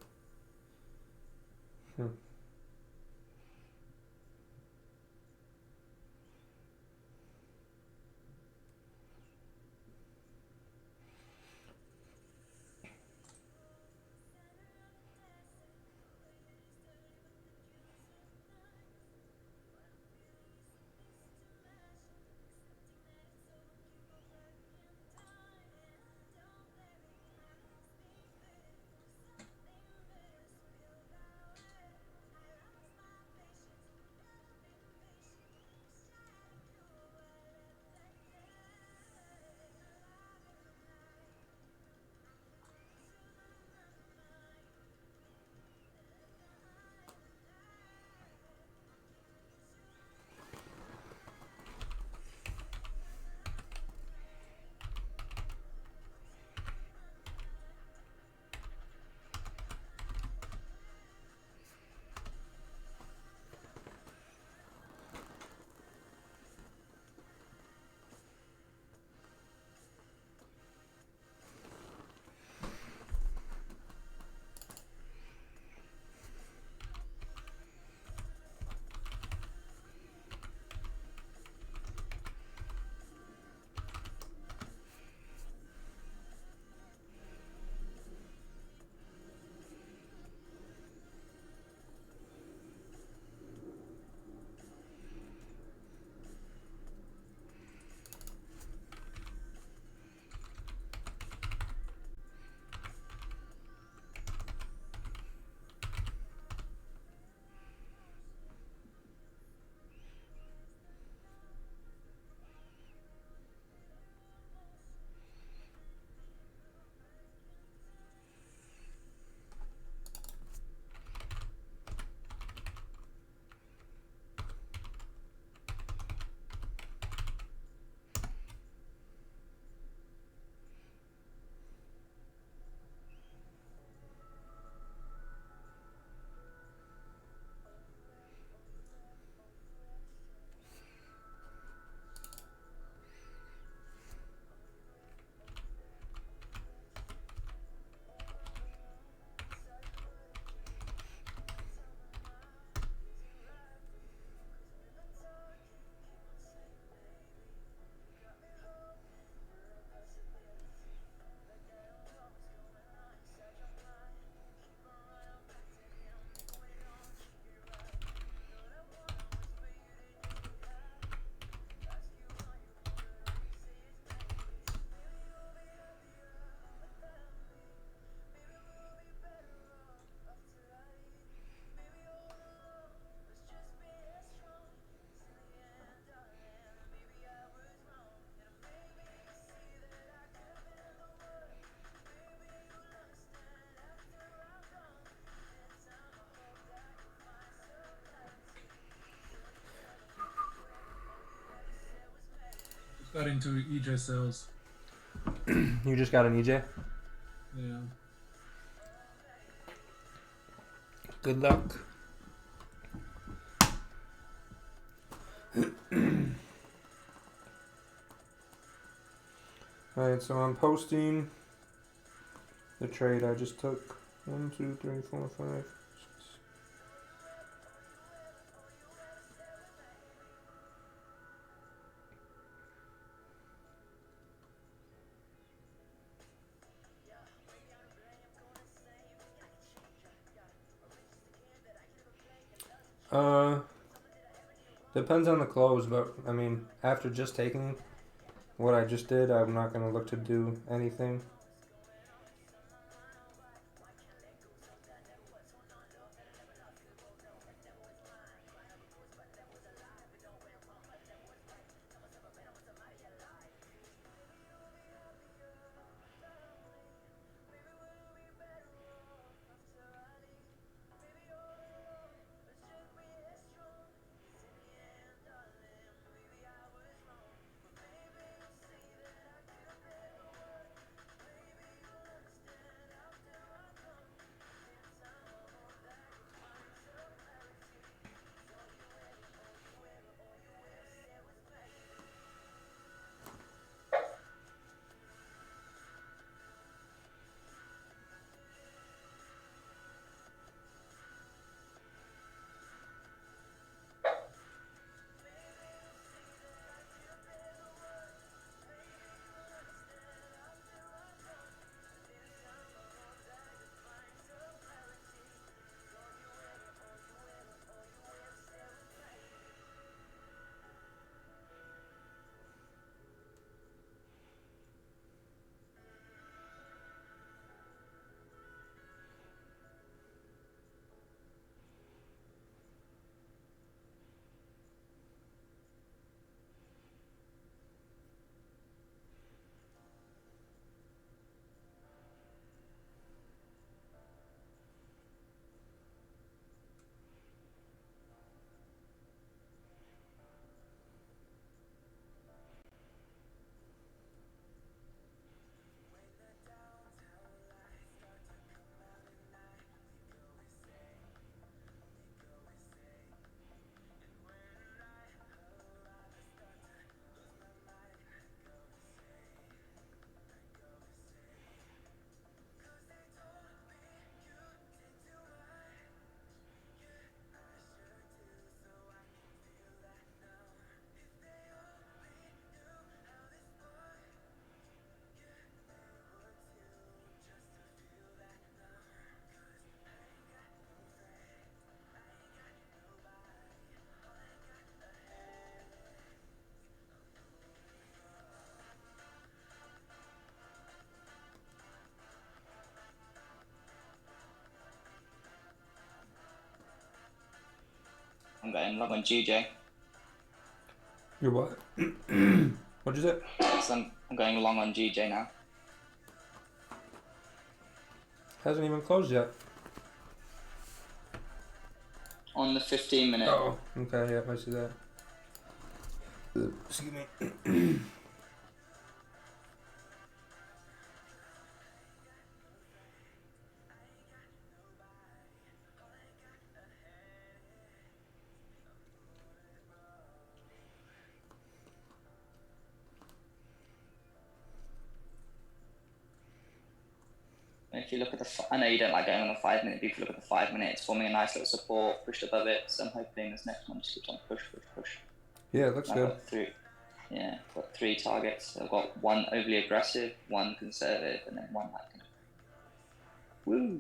I: Just got into EJ sales.
A: You just got an EJ?
I: Yeah.
A: Good luck. Alright, so I'm posting the trade I just took. 1, 2, 3, 4, 5, 6. Depends on the close, but I mean, after just taking what I just did, I'm not gonna look to do anything.
F: I'm going long on GJ.
A: You're what? What'd you say?
F: So I'm going long on GJ now.
A: Hasn't even closed yet.
F: On the 15-minute.
A: Oh, okay, yeah, I see that. Excuse me.
F: If you look at I know you don't like going on the 5-minute, but if you look at the 5-minute, it's forming a nice little support, pushed above it. So I'm hoping this next one just keeps on push.
A: Yeah, it looks good.
F: Got 3 targets. I've got one overly aggressive, one conservative, and then one that kind of woo.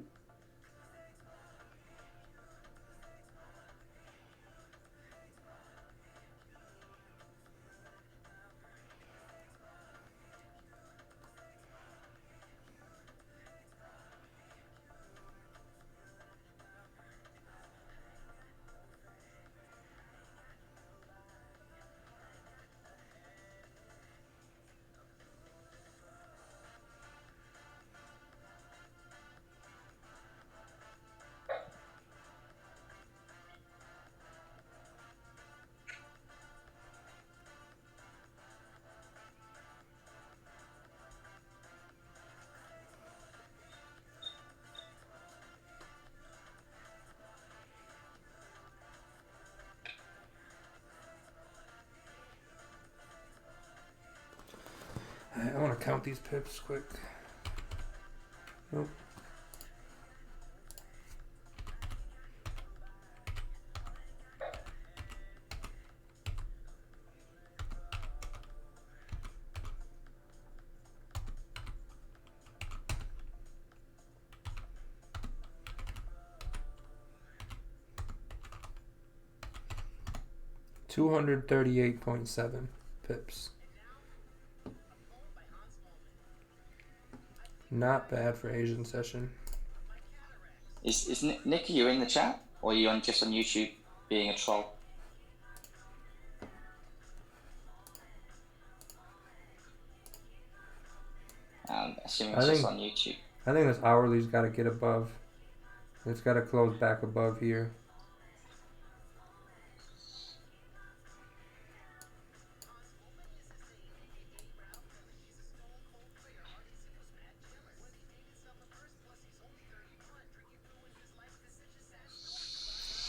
A: I want to count these pips quick. Nope. $238.7 pips. Not bad for Asian session.
F: Is Nick, are you in the chat, or are you just on YouTube being a troll? Assuming it's just on YouTube.
A: I think this hourly's got to get above. It's got to close back above here.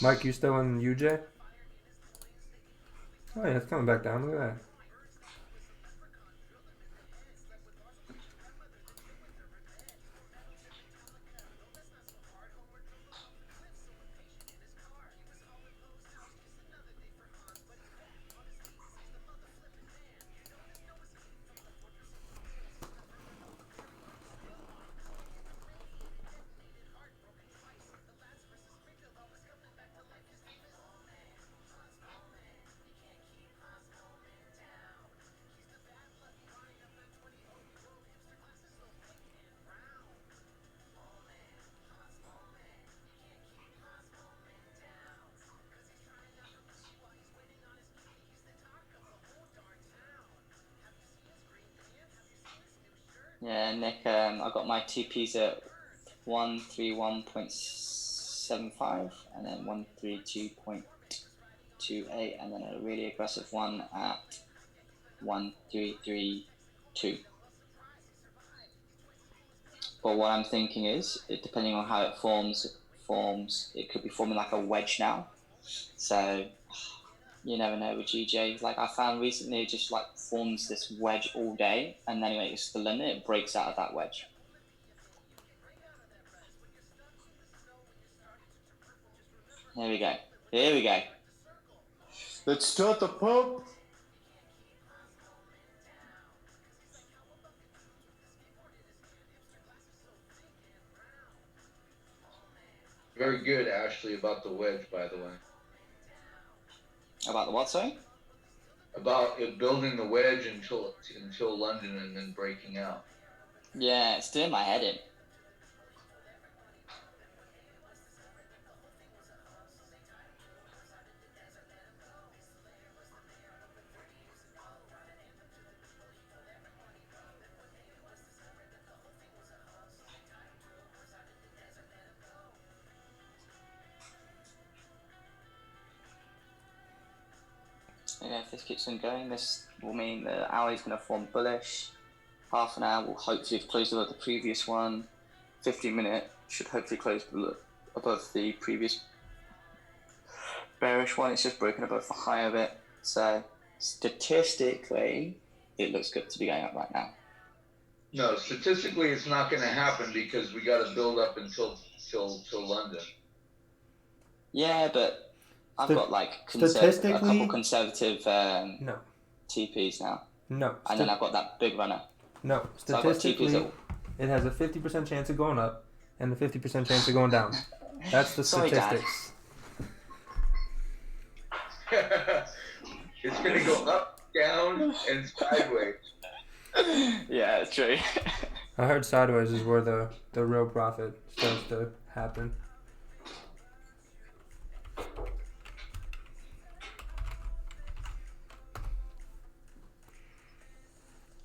A: Mike, you still in UJ? Oh yeah, it's coming back down. Look at that.
F: Yeah, Nick, I got my TPs at 131.75 and then 132.28 and then a really aggressive one at 1332. But what I'm thinking is, depending on how it forms, it could be forming like a wedge now. So you never know with GJ. Like I found recently, it just like forms this wedge all day, and then when it gets to the limit, it breaks out of that wedge. Here we go. Here we go. Let's start the pump.
G: Very good, Ashley, about the wedge, by the way.
F: About the what, sorry?
G: About it building the wedge until London and then breaking out.
F: Yeah, it's doing my head in. yeah, if this keeps on going, this will mean the hour is going to form bullish. Half an hour will hopefully have closed above the previous one. 15-minute should hopefully close above the previous bearish one. It's just broken above the high of it. So statistically, it looks good to be going up right now.
G: No, statistically, it's not going to happen because we got to build up until London.
F: Yeah, but I've got like a couple conservative
A: no.
F: TPs now.
A: No.
F: And then I've got that big runner.
A: No. Statistically, it has a 50% chance of going up and a 50% chance of going down. That's the statistics.
G: It's going to go up, down, and sideways.
F: Yeah, it's true.
A: I heard sideways is where the real profit starts to happen.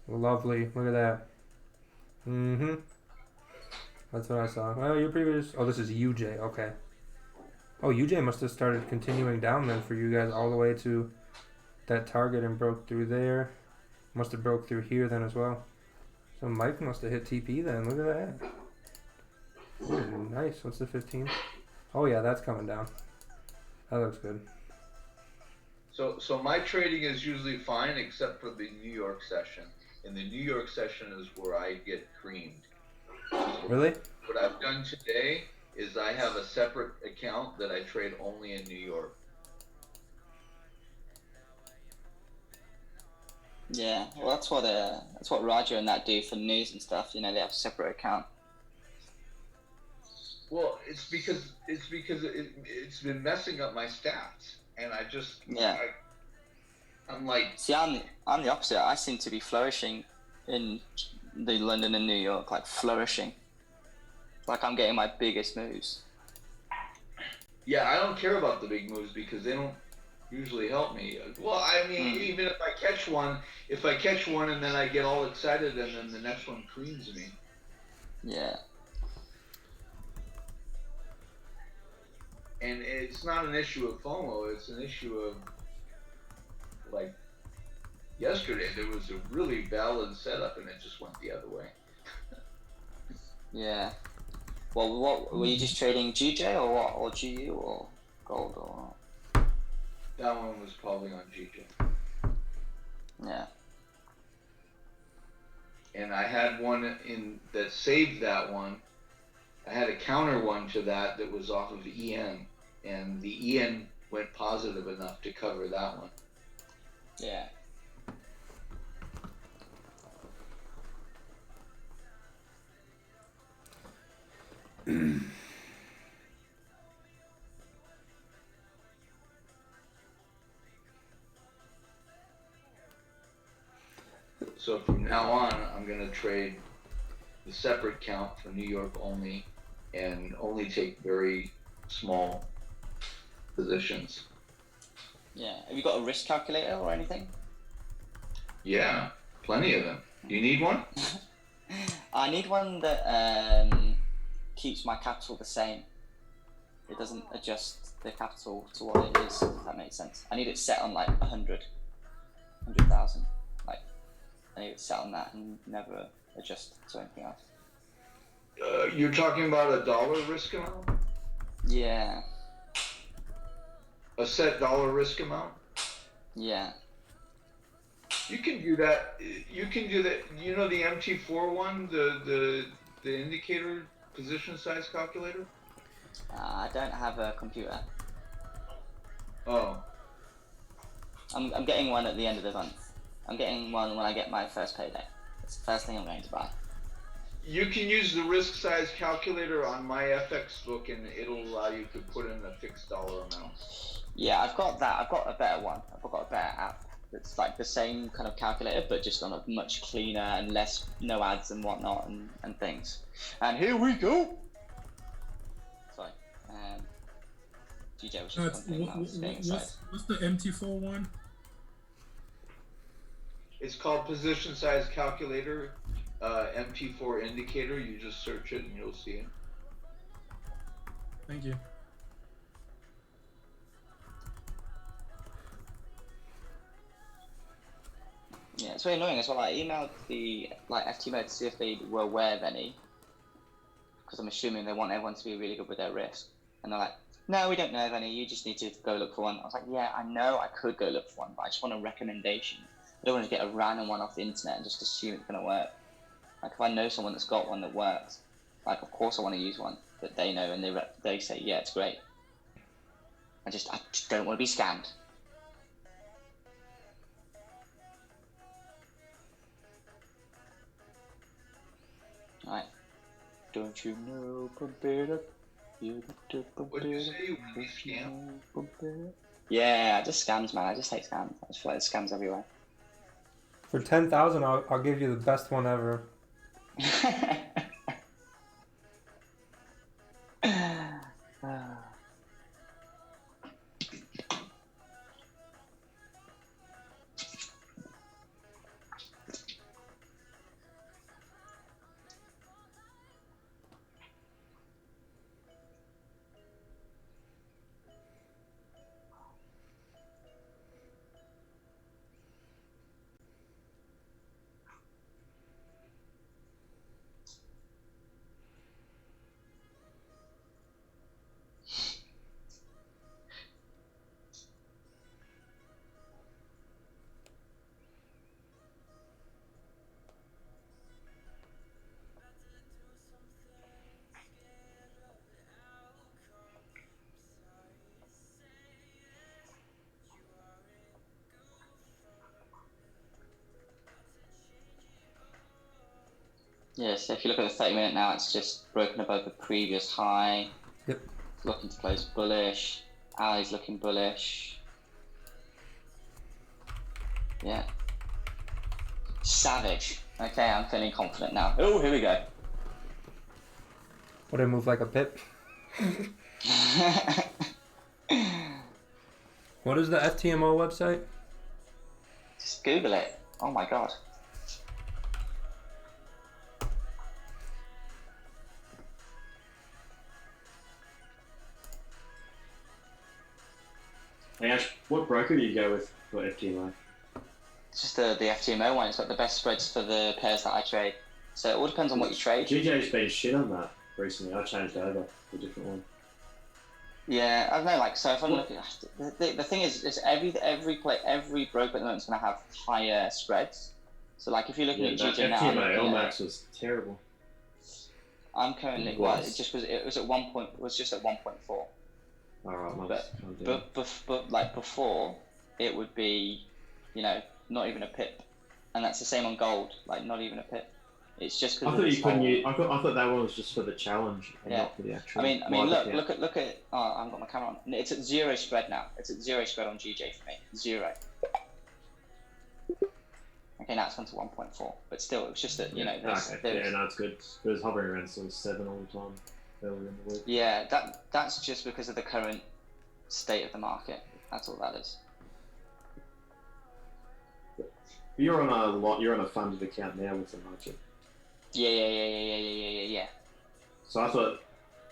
A: Lovely. Look at that. Mm-hmm. That's what I saw. Oh, your previous... Oh, this is UJ. Okay. Oh, UJ must have started continuing down then for you guys all the way to that target and broke through there. Must have broke through here then as well. So Mike must have hit TP then. Look at that. Ooh, nice. What's the 15? Oh, yeah, that's coming down. That looks good.
G: So my trading is usually fine except for the New York session. And the New York session is where I get creamed.
A: Really?
G: What I've done today is I have a separate account that I trade only in New York.
F: Yeah, well, that's what Roger and that do for news and stuff. You know, they have a separate account.
G: Well, it's because it's been messing up my stats, and I just I'm like,
F: see, I'm the opposite. I seem to be flourishing in the London and New York, like flourishing. Like I'm getting my biggest moves.
G: Yeah, I don't care about the big moves because they don't usually help me. Well, I mean, even if I catch one and then I get all excited and then the next one creams me.
F: Yeah.
G: And it's not an issue of FOMO, it's an issue of, like, yesterday there was a really valid setup and it just went the other way.
F: Yeah. Well, what were you just trading GJ or what, or GU or gold or what?
G: That one was probably on GJ.
F: Yeah.
G: And I had one in that saved that one. I had a counter one to that was off of EN, and the EN went positive enough to cover that one.
F: Yeah.
G: So from now on, I'm going to trade the separate count for New York only and only take very small positions.
F: Yeah. Have you got a risk calculator or anything?
G: Yeah, plenty of them. Do you need one?
F: I need one that keeps my capital the same. It doesn't adjust the capital to what it is, if that makes sense. I need it set on like 100,000. Like, I need it set on that and never adjust to anything else.
G: You're talking about a dollar risk amount?
F: Yeah.
G: A set dollar risk amount?
F: Yeah.
G: You can do that. You can do that. You know the MT4 one, the indicator position size calculator?
F: I don't have a computer.
G: Oh.
F: I'm getting one at the end of the month. I'm getting one when I get my first payday. It's the first thing I'm going to buy.
G: You can use the risk size calculator on my FX book and it'll allow you to put in a fixed dollar amount.
F: Yeah, I've got that. I've got a better one. I've got a better app that's like the same kind of calculator, but just on a much cleaner and less, no ads and whatnot and things. And here we go! Sorry. GJ was just something I was getting excited.
I: What's the MT4 one?
G: It's called position size calculator, MT4 indicator. You just search it and you'll see it.
I: Thank you.
F: it's very annoying as well. I emailed the FTMO to see if they were aware of any, because I'm assuming they want everyone to be really good with their risk. And they're like, no, we don't know of any. You just need to go look for one. I was like, yeah, I know I could go look for one, but I just want a recommendation. I don't want to get a random one off the internet and just assume it's going to work. Like, if I know someone that's got one that works, like, of course I want to use one that they know and they say, yeah, it's great. I just don't want to be scammed. Alright. Don't you know, Pompera?
G: What did you say? You want to be scammed?
F: Yeah, just scams, man. I just hate scams. I just feel like there's scams everywhere.
A: For 10,000, I'll give you the best one ever.
F: Yeah, so if you look at the 30-minute now, it's just broken above the previous high.
A: Yep.
F: It's looking to close bullish. Ali's looking bullish. Yeah. Savage. Okay, I'm feeling confident now. Oh, here we go.
A: Would I move like a pip? What is the FTMO website?
F: Just Google it. Oh my god.
D: Hey Ash, what broker do you go with for FTMO?
F: It's just the FTMO one. It's got the best spreads for the pairs that I trade. So it all depends on what you trade.
D: GJ's been shit on that recently. I changed over to a different one.
F: Yeah, I don't know. Like, so if I'm looking, the thing is every broker at the moment is going to have higher spreads. So like, if you're looking at GJ now,
D: FTMO LMAX was terrible.
F: I'm currently it was just at 1.4.
D: Alright,
F: but like before, it would be, not even a pip, and that's the same on gold. Like, not even a pip. It's just because
D: I thought you couldn't use. I thought that one was just for the challenge and not for the actual.
F: I mean, look at. Oh, I haven't got my camera on. It's at 0 spread now. It's at 0 spread on GJ for me. 0. Okay, now it's gone to 1.4, but still, it was just that
D: yeah, that's good. It was hovering around sort of 7 all the time earlier in the week.
F: Yeah, that's just because of the current state of the market. That's all that is.
D: You're on a funded account now with them, aren't you?
F: Yeah.
D: So I thought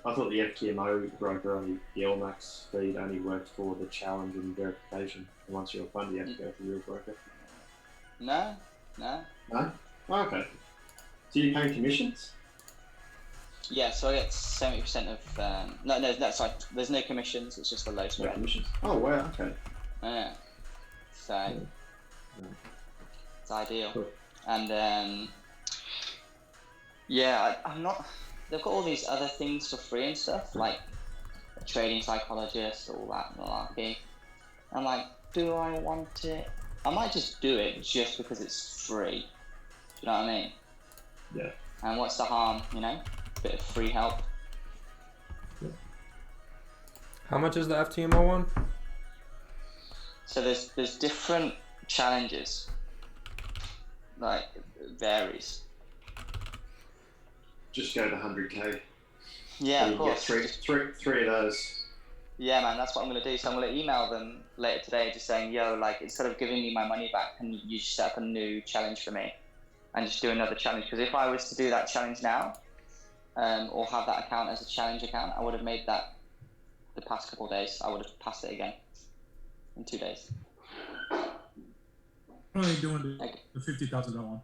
D: the FTMO broker on the LMAX feed only worked for the challenge and verification. And once you're funded, you have to go through your broker.
F: No.
D: No? Oh, okay. So you paying commissions?
F: Yeah, so I get 70% of. No, sorry. There's no commissions. It's just a low spread.
D: No commissions. Oh wow. Okay.
F: Yeah. So. It's ideal.
D: Cool.
F: And I'm not. They've got all these other things for free and stuff, like a trading psychologist, all that malarkey. I'm like, do I want it? I might just do it just because it's free. Do you know what I mean?
D: Yeah.
F: And what's the harm, Bit of free help.
D: Yeah.
A: How much is the FTMO one?
F: So there's different challenges. Like, it varies.
D: Just go to 100k.
F: Yeah,
D: and
F: of course.
D: You get three of those.
F: Yeah, man, that's what I'm gonna do. So I'm gonna email them later today, just saying, yo, like, instead of giving me my money back, can you just set up a new challenge for me, and just do another challenge? Because if I was to do that challenge now, or have that account as a challenge account, I would have made that the past couple of days. I would have passed it again in 2 days.
I: I'm only doing
F: Like,
I: the $50,000 one,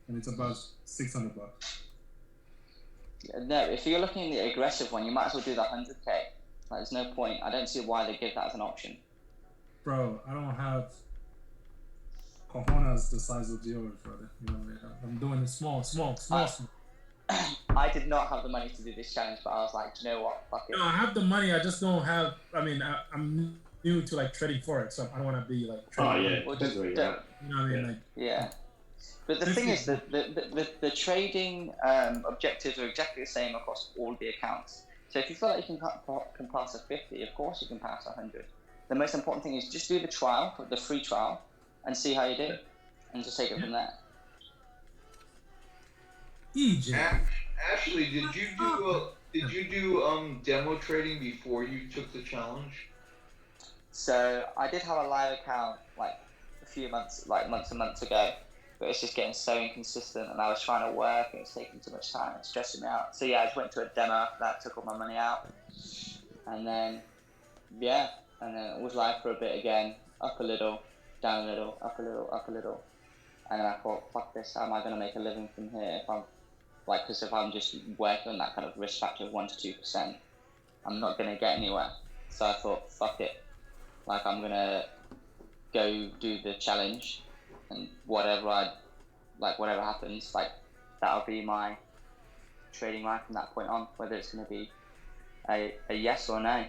I: and it's about $600.
F: no, if you're looking at the aggressive one, you might as well do the 100k. Like, there's no point. I don't see why they give that as an option.
I: Bro, I don't have cojones the size of yours, brother. You know what I mean? I'm doing it small.
F: I did not have the money to do this challenge, but I was like, you know what? Fuck it.
I: No, I have the money. I just don't have. I mean, I'm new to like trading forex, so I don't want to be like.
D: Oh
I: Trading.
D: yeah,
F: Well,
D: depends
F: just
D: where you're
F: don't.
D: at.
I: You know what I mean?
D: Yeah.
I: Like,
F: Yeah. But the thing is that the trading objectives are exactly the same across all the accounts. So if you feel like you can pass a 50, of course you can pass 100. The most important thing is just do the trial, the free trial, and see how you do, and just take it from there.
I: EJ.
G: Ashley, did you do demo trading before you took the challenge?
F: So I did have a live account like a few months and months ago, but it's just getting so inconsistent, and I was trying to work, and it's taking too much time and stressing me out. So yeah, I just went to a demo after that, took all my money out, and then it was live for a bit again, up a little, down a little, up a little, up a little, and then I thought, fuck this, how am I going to make a living from here if I'm because if I'm just working on that kind of risk factor of 1 to 2%, I'm not going to get anywhere. So I thought, fuck it. Like, I'm going to go do the challenge, and whatever happens, like, that'll be my trading life from that point on, whether it's going to be a yes or no.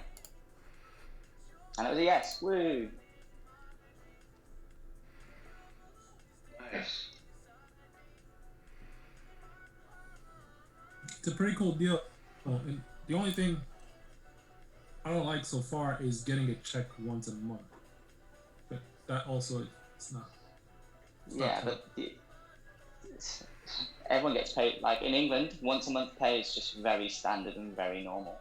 F: And it was a yes. Woo!
G: Nice.
I: It's a pretty cool deal. Oh, and the only thing I don't like so far is getting a check once a month. But that also it's not.
F: Yeah, but everyone gets paid. Like in England, once a month pay is just very standard and very normal.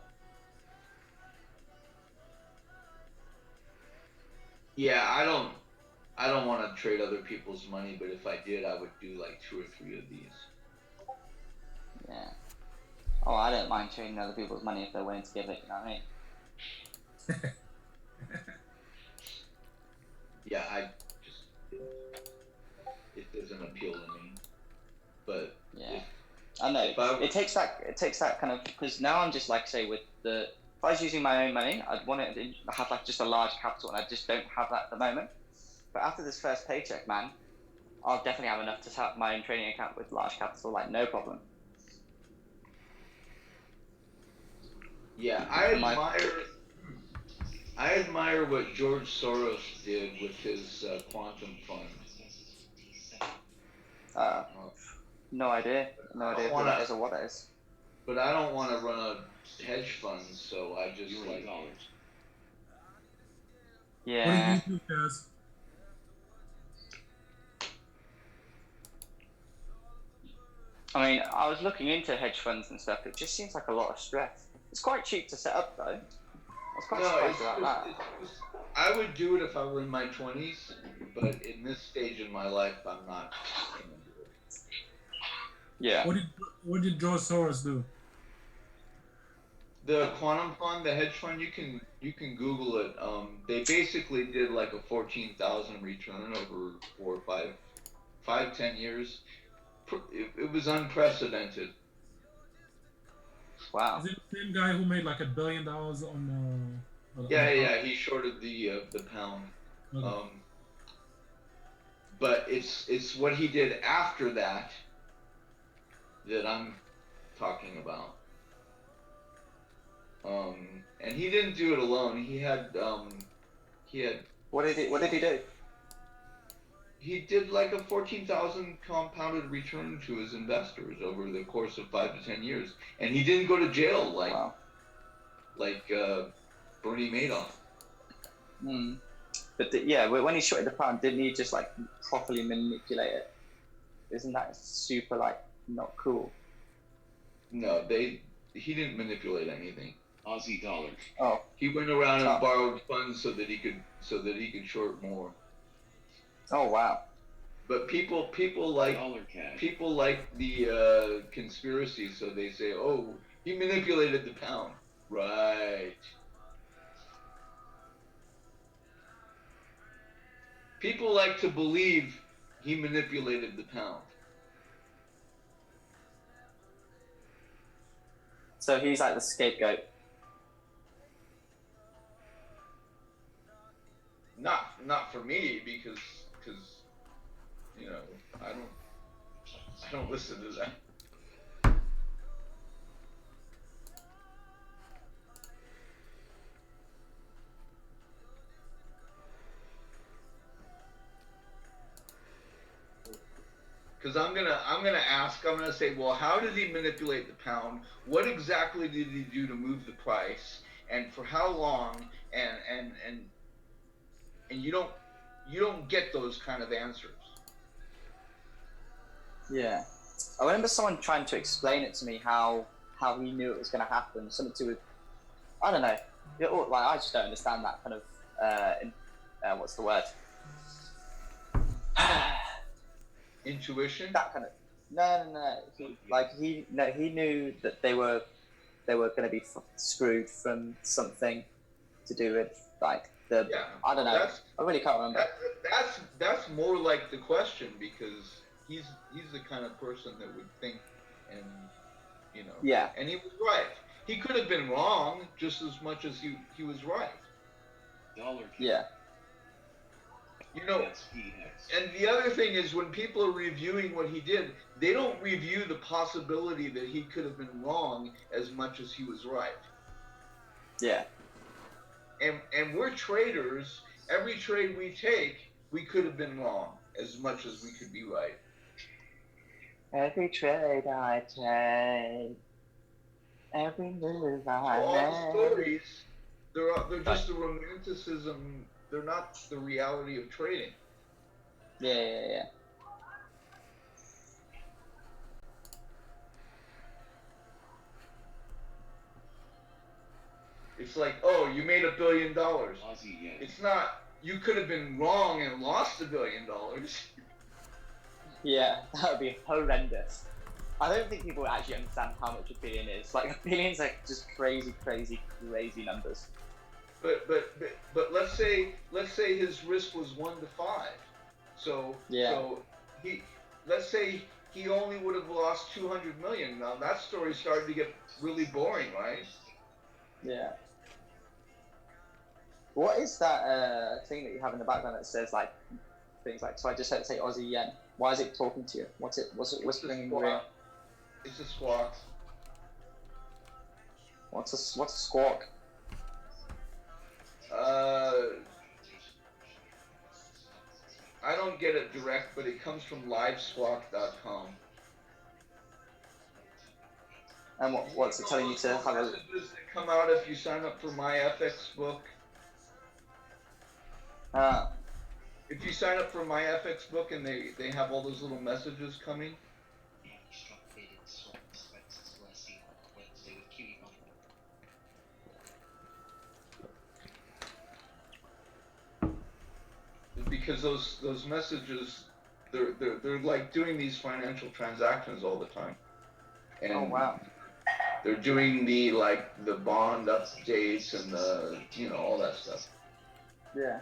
G: Yeah, I don't want to trade other people's money, but if I did, I would do like 2 or 3 of these.
F: Yeah. Oh, I don't mind trading other people's money if they're willing to give it, you know what I mean?
G: Yeah, it doesn't appeal to me. But
F: yeah, I know. It takes that kind of, because now I'm just like, say, with the, if I was using my own money, I'd want to have like just a large capital, and I just don't have that at the moment. But after this first paycheck, man, I'll definitely have enough to set up my own trading account with large capital, like no problem.
G: Yeah, I admire what George Soros did with his quantum fund.
F: No idea who that is or what that is.
G: But I don't want to run a hedge fund, so I just like.
F: Yeah.
I: What do you do, Kaz?
F: I mean, I was looking into hedge funds and stuff. It just seems like a lot of stress. It's quite cheap to set up, though. I was quite surprised about that.
G: I would do it if I were in my 20s, but in this stage in my life, I'm not going to do it.
F: Yeah.
I: What did George Soros do?
G: The quantum fund, the hedge fund, you can Google it. They basically did like a 14,000 return over 10 years. It was unprecedented.
F: Wow.
I: Is it the same guy who made like $1 billion on?
G: Yeah, he shorted the pound.
I: Okay.
G: But it's what he did after that I'm talking about. And he didn't do it alone. He had.
F: What did he do?
G: He did like a 14,000 compounded return to his investors over the course of 5 to 10 years, and he didn't go to jail like Bernie Madoff.
F: But when he shorted the pound, didn't he just like properly manipulate it? Isn't that super like not cool?
G: No, he didn't manipulate anything.
K: Aussie dollar.
F: Oh.
G: He went around and borrowed funds so that he could short more.
F: Oh wow.
G: But people like the conspiracy, so they say, "Oh, he manipulated the pound." Right. People like to believe he manipulated the pound.
F: So he's like the scapegoat.
G: Not for me because you know I don't listen to that. Because I'm gonna say, well, how did he manipulate the pound? What exactly did he do to move the price, and for how long? And you don't get those kind of answers.
F: Yeah. I remember someone trying to explain it to me how he knew it was going to happen. Something to do with, I don't know. Like I just don't understand that kind of what's the word?
G: Intuition.
F: That kind of. No. He knew that they were going to be screwed from something to do with like the.
G: Yeah,
F: I don't know. I really can't remember.
G: That's more like the question, because he's the kind of person that would think, and
F: Yeah.
G: and he was right. He could have been wrong just as much as he was right.
F: Yeah.
G: And the other thing is, when people are reviewing what he did, they don't review the possibility that he could have been wrong as much as he was right.
F: Yeah.
G: And we're traders. Every trade we take, we could have been wrong as much as we could be right.
F: Every trade I take, every move I
G: all
F: make.
G: the stories, they're just the romanticism. They're not the reality of trading.
F: Yeah.
G: It's like, oh, you made $1 billion. It's not. You could have been wrong and lost $1 billion.
F: Yeah, that would be horrendous. I don't think people actually understand how much $1 billion is. Like $1 billion's like just crazy numbers.
G: But let's say his risk was 1 to 5. So let's say he only would have lost 200 million. Now that story started to get really boring, right?
F: Yeah. What is that thing that you have in the background that says like things like? So I just heard it say Aussie yen. Why is it talking to you? What's it whispering in your ear?
G: It's a squawk.
F: What's a squawk?
G: I don't get it direct, but it comes from livesquawk.com.
F: And what's it telling you to have a?
G: Messages that come out if you sign up for my FX book. If you sign up for my FX book and they have all those little messages coming. Because those messages, they're like doing these financial transactions all the time. And
F: oh wow.
G: They're doing the bond updates and all that stuff.
F: Yeah.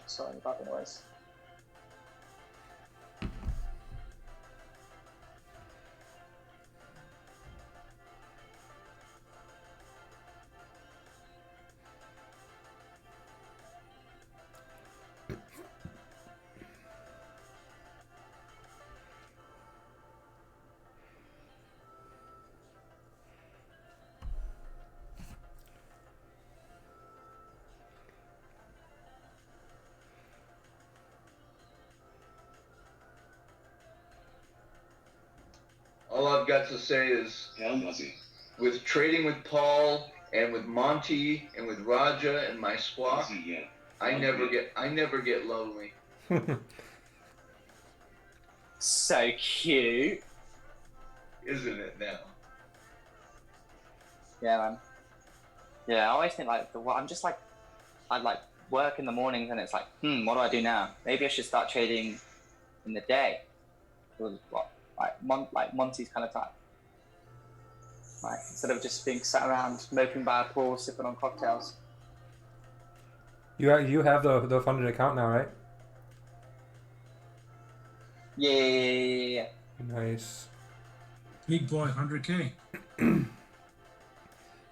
F: Sorry about the noise.
G: All I've got to say is, with trading with Paul and with Monty and with Raja and my squawk, I never get lonely.
F: So cute.
G: Isn't it now?
F: Yeah, man. Yeah, I always think like I'm just like, I'd like work in the mornings, and it's like, what do I do now? Maybe I should start trading in the day. It was what, like Monty's kind of time. Like instead of just being sat around moping by a pool, sipping on cocktails.
A: You have the funded account now, right?
F: Yeah.
A: Nice.
I: Big boy, 100K.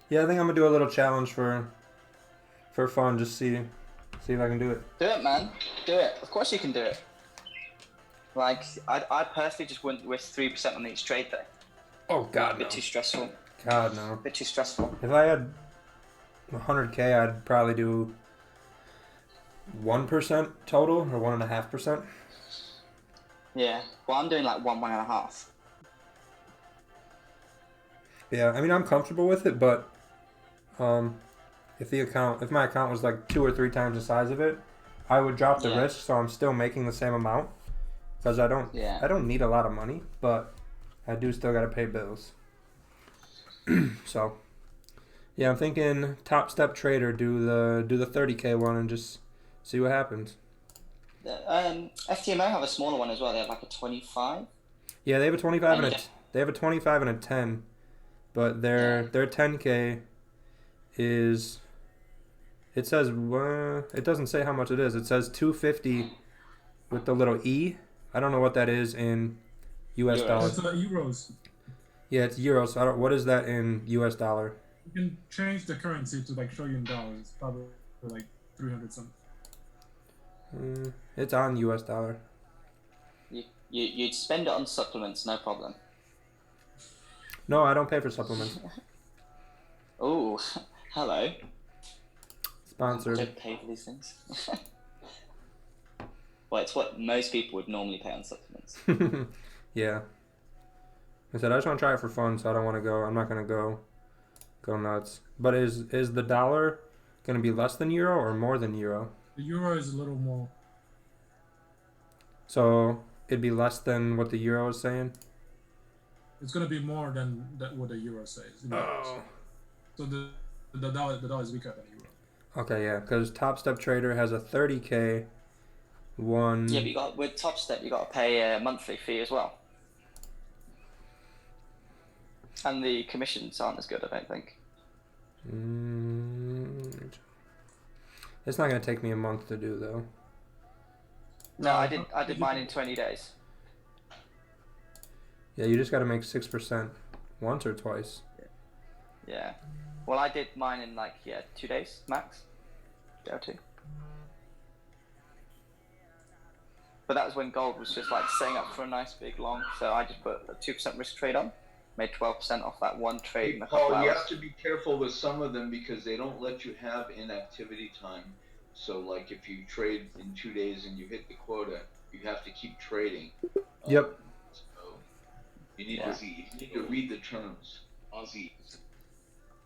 A: Yeah, I think I'm gonna do a little challenge for fun. Just see if I can do it.
F: Do it, man. Do it. Of course you can do it. Like, I personally just wouldn't risk 3% on each trade though.
A: Oh God,
F: A bit too stressful.
A: God no.
F: A bit too stressful.
A: If I had 100K, I'd probably do 1% total or 1.5%.
F: Yeah. Well, I'm doing like 1.5.
A: Yeah, I mean I'm comfortable with it, but if my account was like 2 or 3 times the size of it, I would drop the risk, so I'm still making the same amount because I don't need a lot of money, but I do still gotta pay bills. So yeah, I'm thinking Top Step Trader do the 30K one and just see what happens.
F: FTMO have a smaller one as well. They have like a 25.
A: Yeah, they have a 25 and a 10, but their 10K is, it says it doesn't say how much it is. It says 250 with the little E. I don't know what that is in US dollars.
I: It's euros.
A: Yeah, it's euros. So what is that in US dollar?
I: You can change the currency to like show you in dollars. It's probably like 300 something.
A: It's on US dollar.
F: You'd spend it on supplements, no problem.
A: No, I don't pay for supplements.
F: Oh, hello.
A: Sponsored.
F: I don't pay for these things. Well, it's what most people would normally pay on supplements.
A: Yeah. I said I just want to try it for fun, so I don't want to go. I'm not gonna go nuts. But is the dollar gonna be less than euro or more than euro?
I: The euro is a little more.
A: So it'd be less than what the euro is saying.
I: It's gonna be more than what the euro says.
A: Oh.
I: So the dollar is weaker than the euro.
A: Okay, yeah, because Top Step Trader has a 30K one.
F: Yeah, but with Top Step, you got to pay a monthly fee as well. And the commissions aren't as good, I don't think.
A: It's not gonna take me a month to do though.
F: No, I did mine in 20 days.
A: Yeah, you just gotta make 6% once or twice.
F: Yeah. Well, I did mine in 2 days max. Day or 2. But that was when gold was just setting up for a nice big long. So I just put a 2% risk trade on, made 12% off that one trade in a couple hours.
G: You have to be careful with some of them because they don't let you have inactivity time. So if you trade in 2 days and you hit the quota, you have to keep trading.
A: Yep.
G: So you need to read the terms. Aussie.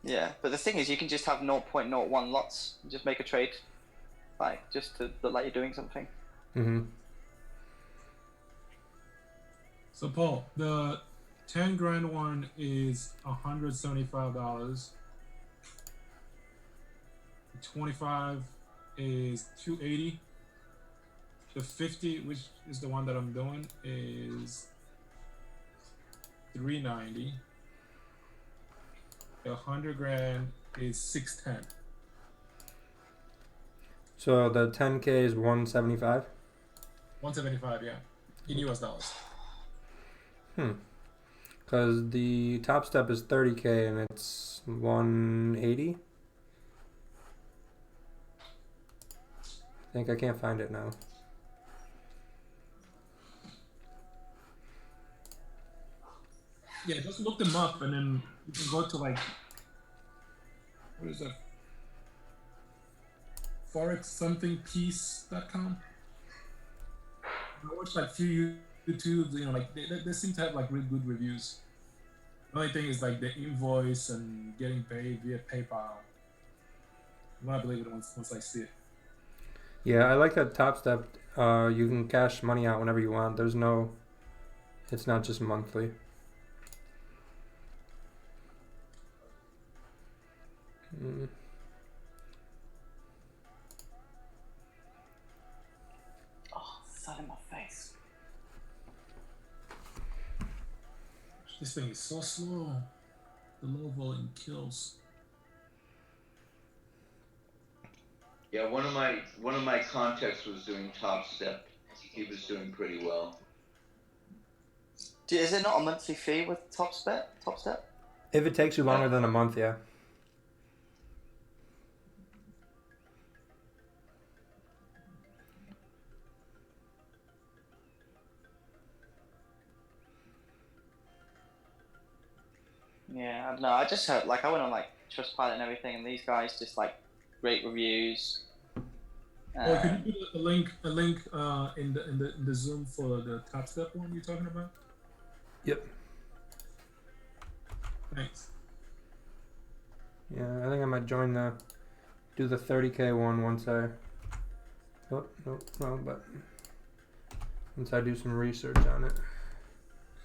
F: Yeah, but the thing is, you can just have 0.01 lots. Just make a trade, just to look like you're doing something.
A: Mm-hmm.
I: So Paul, the 10 grand one is $175. The 25 is $280. The 50, which is the one that I'm doing, is $390. The 100 grand is $610.
A: So the 10K is 175.
I: 175, yeah, in US dollars.
A: Because the Top Step is 30K and it's 180. I think I can't find it now.
I: Yeah, just look them up and then you can go to what is that? Forex something piece.com. I watched few YouTubes, they seem to have really good reviews. The only thing is the invoice and getting paid via PayPal. I'm gonna believe it once I see it.
A: Yeah, I like that Top Step. You can cash money out whenever you want. It's not just monthly.
I: This thing is so slow. The low volume kills.
G: Yeah, one of my contacts was doing Top Step. He was doing pretty well.
F: Is it not a monthly fee with Top Step?
A: If it takes you longer than a month, yeah.
F: Yeah, I don't know. I just heard, like, I went on like Trustpilot and everything, and these guys just like great reviews.
I: Oh, could you put a link in the Zoom for the Top Step one you're talking about?
A: Yep.
I: Thanks.
A: Yeah, I think I might do the 30K one once I. Oh, no, wrong button. Once I do some research on it.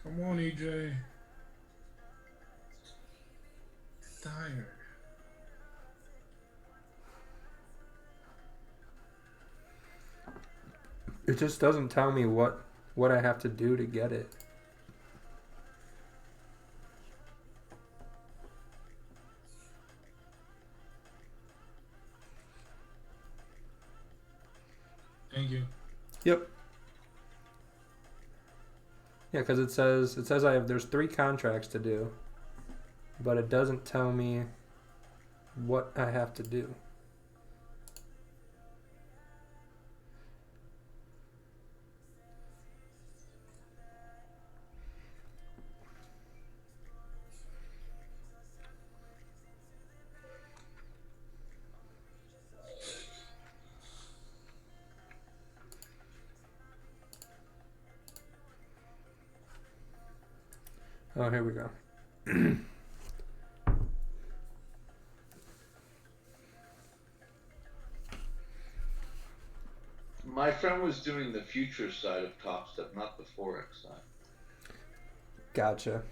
I: Come on, EJ. Tired.
A: It just doesn't tell me what I have to do to get it.
I: Thank you.
A: Yep. Yeah, because it says there's 3 contracts to do, but it doesn't tell me what I have to do. Oh, here we go.
G: My friend was doing the future side of Top Step, not the Forex side.
A: Gotcha.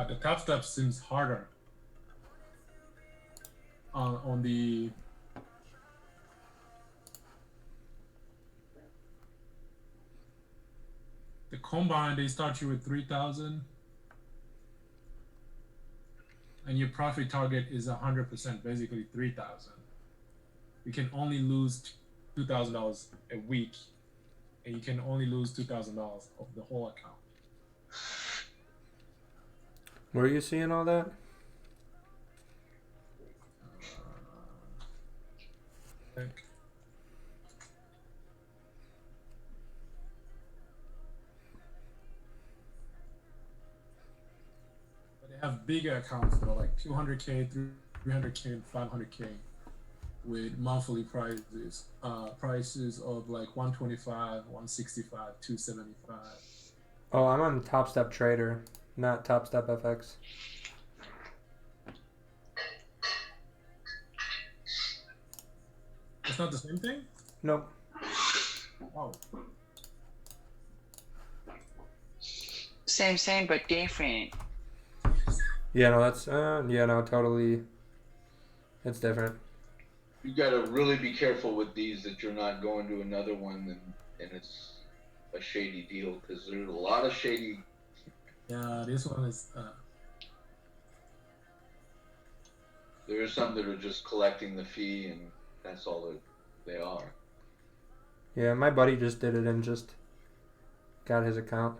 I: The Top Step seems harder on the combine. They start you with 3,000, and your profit target is 100%, basically 3,000. You can only lose $2,000 a week, and you can only lose $2,000 of the whole account.
A: Where are you seeing all that?
I: Think. But they have bigger accounts though, like 200K, 300K, and 500K, with monthly prices of like 125, 165, 275.
A: Oh, I'm on Top Step Trader, not Top Step FX.
I: It's not the same thing?
A: Nope.
I: Oh.
F: Same, but different.
A: Yeah, no, that's totally. It's different.
G: You gotta really be careful with these that you're not going to another one and it's a shady deal, because there's a lot of shady.
I: Yeah, this one is.
G: There are some that are just collecting the fee and that's all that they are.
A: Yeah, my buddy just did it and just got his account.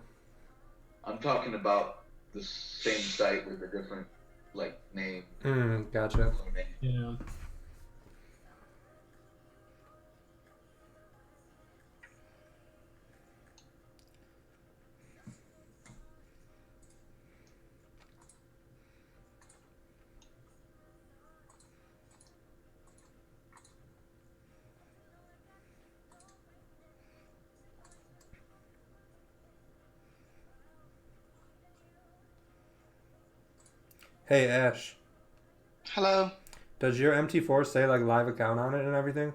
G: I'm talking about the same site with a different like name.
A: Gotcha.
I: Yeah.
A: Hey Ash,
F: Hello.
A: does your MT4 say like live account on it and everything?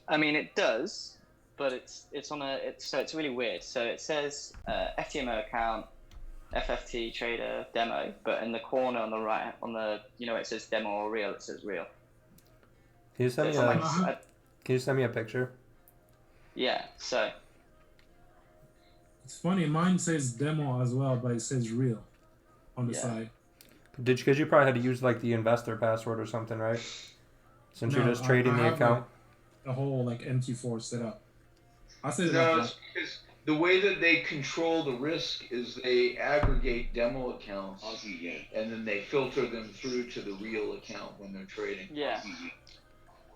F: I mean, it does, but it's on a so it's really weird. So it says FTMO account, FFT trader demo, but in the corner on the right, on the it says demo or real. It says real.
A: Can you
F: So
A: send
F: it's
A: me
F: on
A: a
F: like
A: Can you send me a picture?
F: yeah. So
I: It's funny, mine says demo as well, but it says real on the
F: Yeah.
I: side.
A: Because you probably had to use like the investor password or something, right? Since you're
I: No,
A: just trading
I: I
A: the
I: have
A: account.
I: like the whole like MT4 set up. I said it
G: No,
I: like
G: it's because the way that they control the risk is they aggregate demo accounts and then they filter them through to the real account when they're trading.
F: yeah.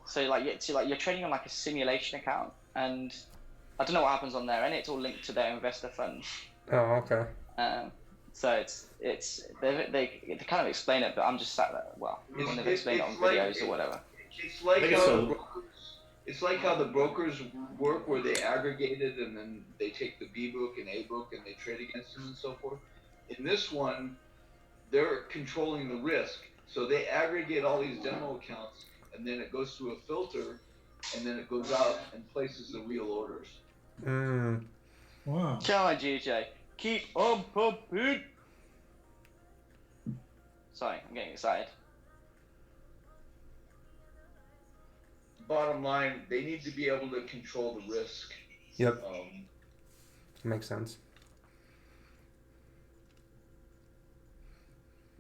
F: So you're trading on like a simulation account, and I don't know what happens on there, and it's all linked to their investor funds.
A: Oh, okay.
F: So it's they kind of explain it, but I'm just sat there. Well, when they've explained it on
G: It's like-
F: videos or whatever.
G: It's like
D: think
G: how
D: it's
G: the
D: a-
G: brokers. It's like how the brokers work, where they aggregate it and then they take the B book and A book and they trade against them and so forth. In this one, they're controlling the risk, so they aggregate all these demo accounts and then it goes through a filter, and then it goes out and places the real orders.
I: wow.
F: Come on, GJ, keep on pumping. Sorry, I'm getting excited.
G: Bottom line, they need to be able to control the risk.
A: Yep. Makes sense.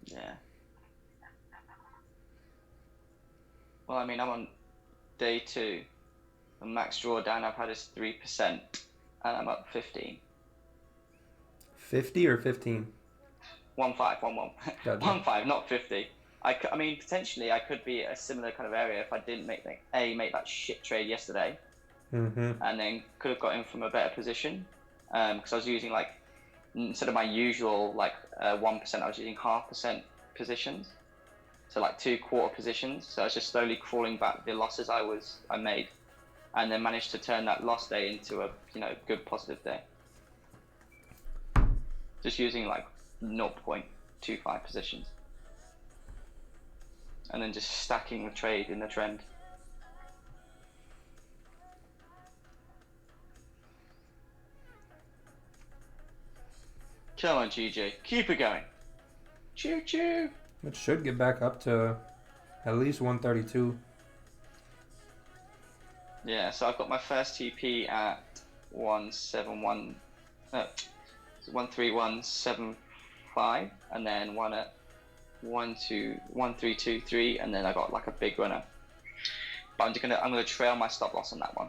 F: Yeah. Well, I mean, I'm on day 2. The max drawdown I've had is 3%, and I'm up 15.
A: 50 or 15?
F: 1-5, 1-1.
A: Gotcha.
F: 1-5, not 50. I mean, potentially I could be a similar kind of area if I didn't make that shit trade yesterday,
A: Mm-hmm.
F: and then could have got in from a better position, because I was using like, instead of my usual like 1%, I was using 0.5% positions, so like 2/4 positions. So I was just slowly crawling back the losses I made, and then managed to turn that loss day into a good positive day. Just using like 0.25 positions, and then just stacking the trade in the trend. Come on, GJ, keep it going. Choo choo.
A: It should get back up to at least 132.
F: Yeah, so I've got my first TP at 171, 13175, and then one at 1323, and then I got like a big runner. But I'm gonna trail my stop loss on that one.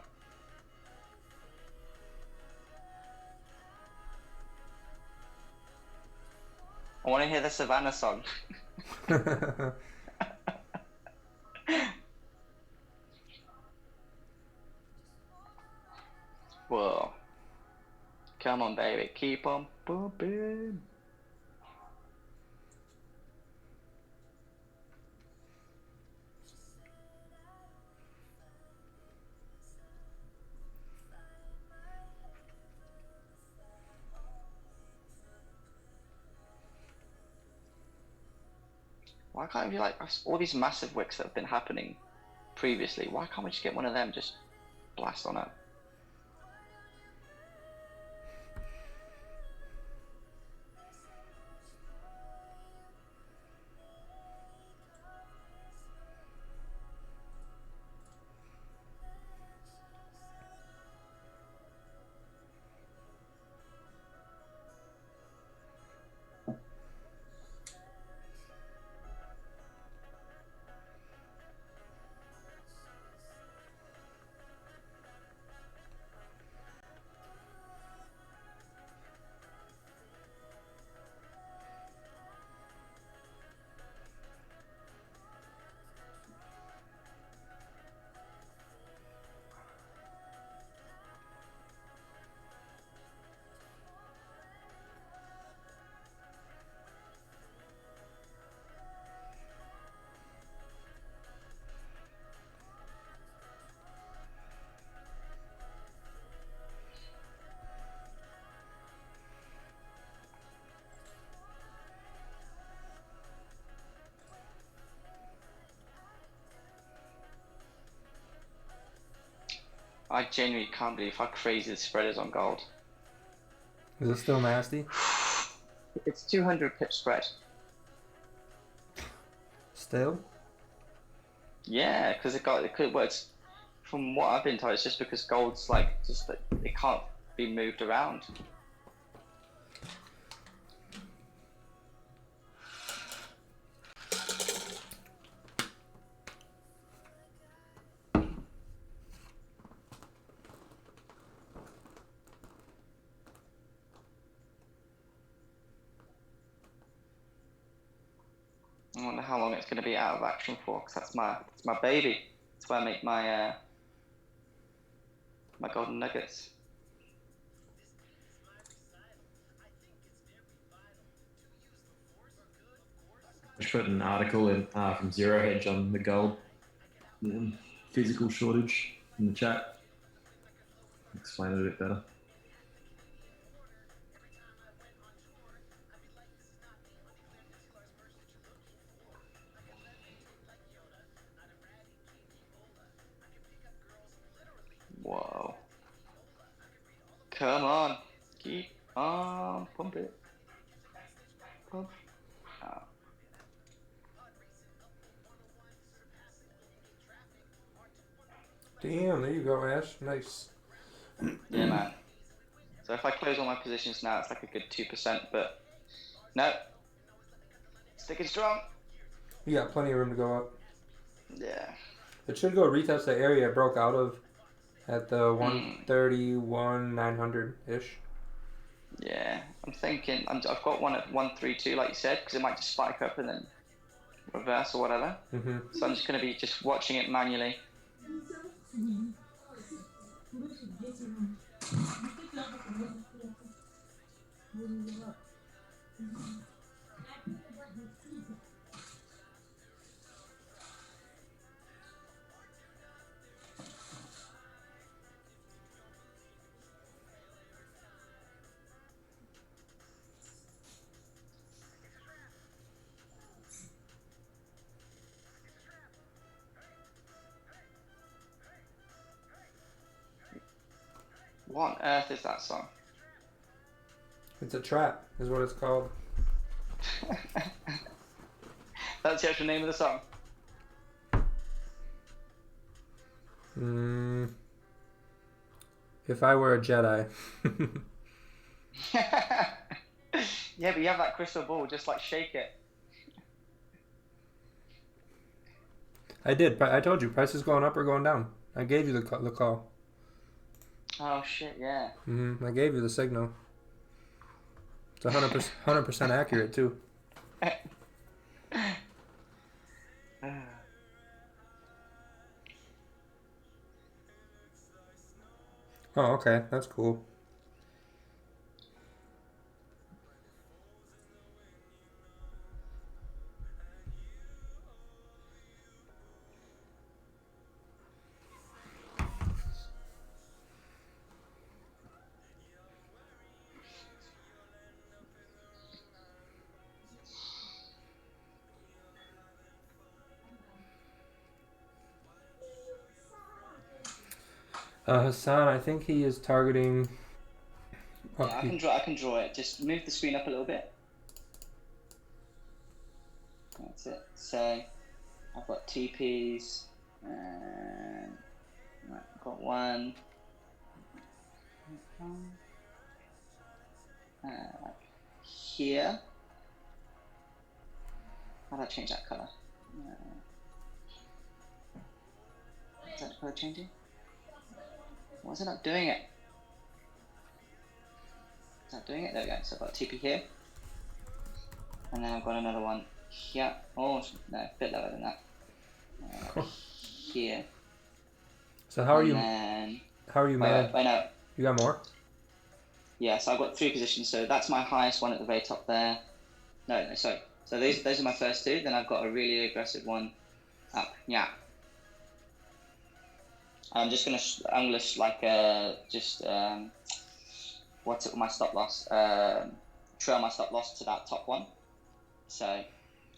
F: I want to hear the Savannah song. Whoa. Come on, baby. Keep on pumping. Why can't we like all these massive wicks that have been happening previously? Why can't we just get one of them, just blast on up? I genuinely can't believe how crazy the spread is on gold.
A: Is it still nasty?
F: It's 200 pip spread.
A: Still?
F: Yeah, because well, it's from what I've been told, it's just because gold's like just that it can't be moved around. I wonder how long it's going to be out of action for, because that's my baby. That's where I make my my golden nuggets.
D: I just put an article in from Zero Hedge on the gold physical shortage in the chat. Explain it a bit better.
F: Whoa. Come on. Keep on. Pump it. Pump. Oh.
A: Damn, there you go, Ash. Nice.
F: Yeah, man. So if I close all my positions now, it's like a good 2%, but no. Sticking strong.
A: You got plenty of room to go up.
F: Yeah.
A: It should go retest the area it broke out of at the 131 900-ish.
F: Yeah, I'm thinking, I've got one at 132, like you said, because it might just spike up and then reverse or whatever.
A: Mm-hmm.
F: So I'm just going to be just watching it manually. What on earth is that song?
A: It's a trap, is what it's called.
F: That's the actual name of the song?
A: If I were a Jedi.
F: Yeah, but you have that crystal ball, just like shake it.
A: I did. I told you, price is going up or going down. I gave you the call.
F: Oh shit, yeah.
A: I gave you the signal. It's 100% accurate too. Oh, okay, that's cool. Hassan, I think he is targeting.
F: Yeah, I can draw it. Just move the screen up a little bit. That's it. So I've got TPs and I've got one. Here. How do I change that color? Is that the color changing? Why is it not doing it? Is that doing it? There we go. So I've got a TP here. And then I've got another one here. Oh, no, a bit lower than that. Here.
A: So how are you? How are you
F: mad? Wait, no.
A: You got more?
F: Yeah, so I've got 3 positions. So that's my highest one at the very top there. No, sorry. So those are my first 2. Then I've got a really aggressive one up. Yeah. I'm gonna what's it with my stop loss? Trail my stop loss to that top one. So,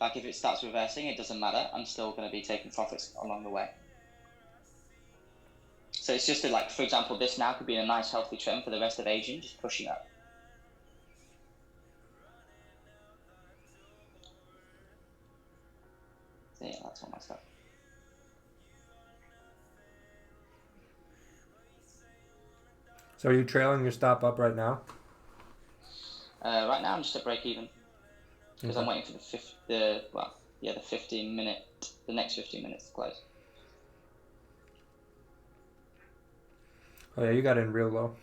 F: like if it starts reversing, it doesn't matter. I'm still gonna be taking profits along the way. So it's just that, like, for example, this now could be a nice healthy trend for the rest of Asian, just pushing up. So yeah, that's all my stuff.
A: So are you trailing your stop up right now?
F: Right now I'm just at break even because I'm waiting for the 15 minute, the next 15 minutes to close.
A: Oh yeah, you got in real low.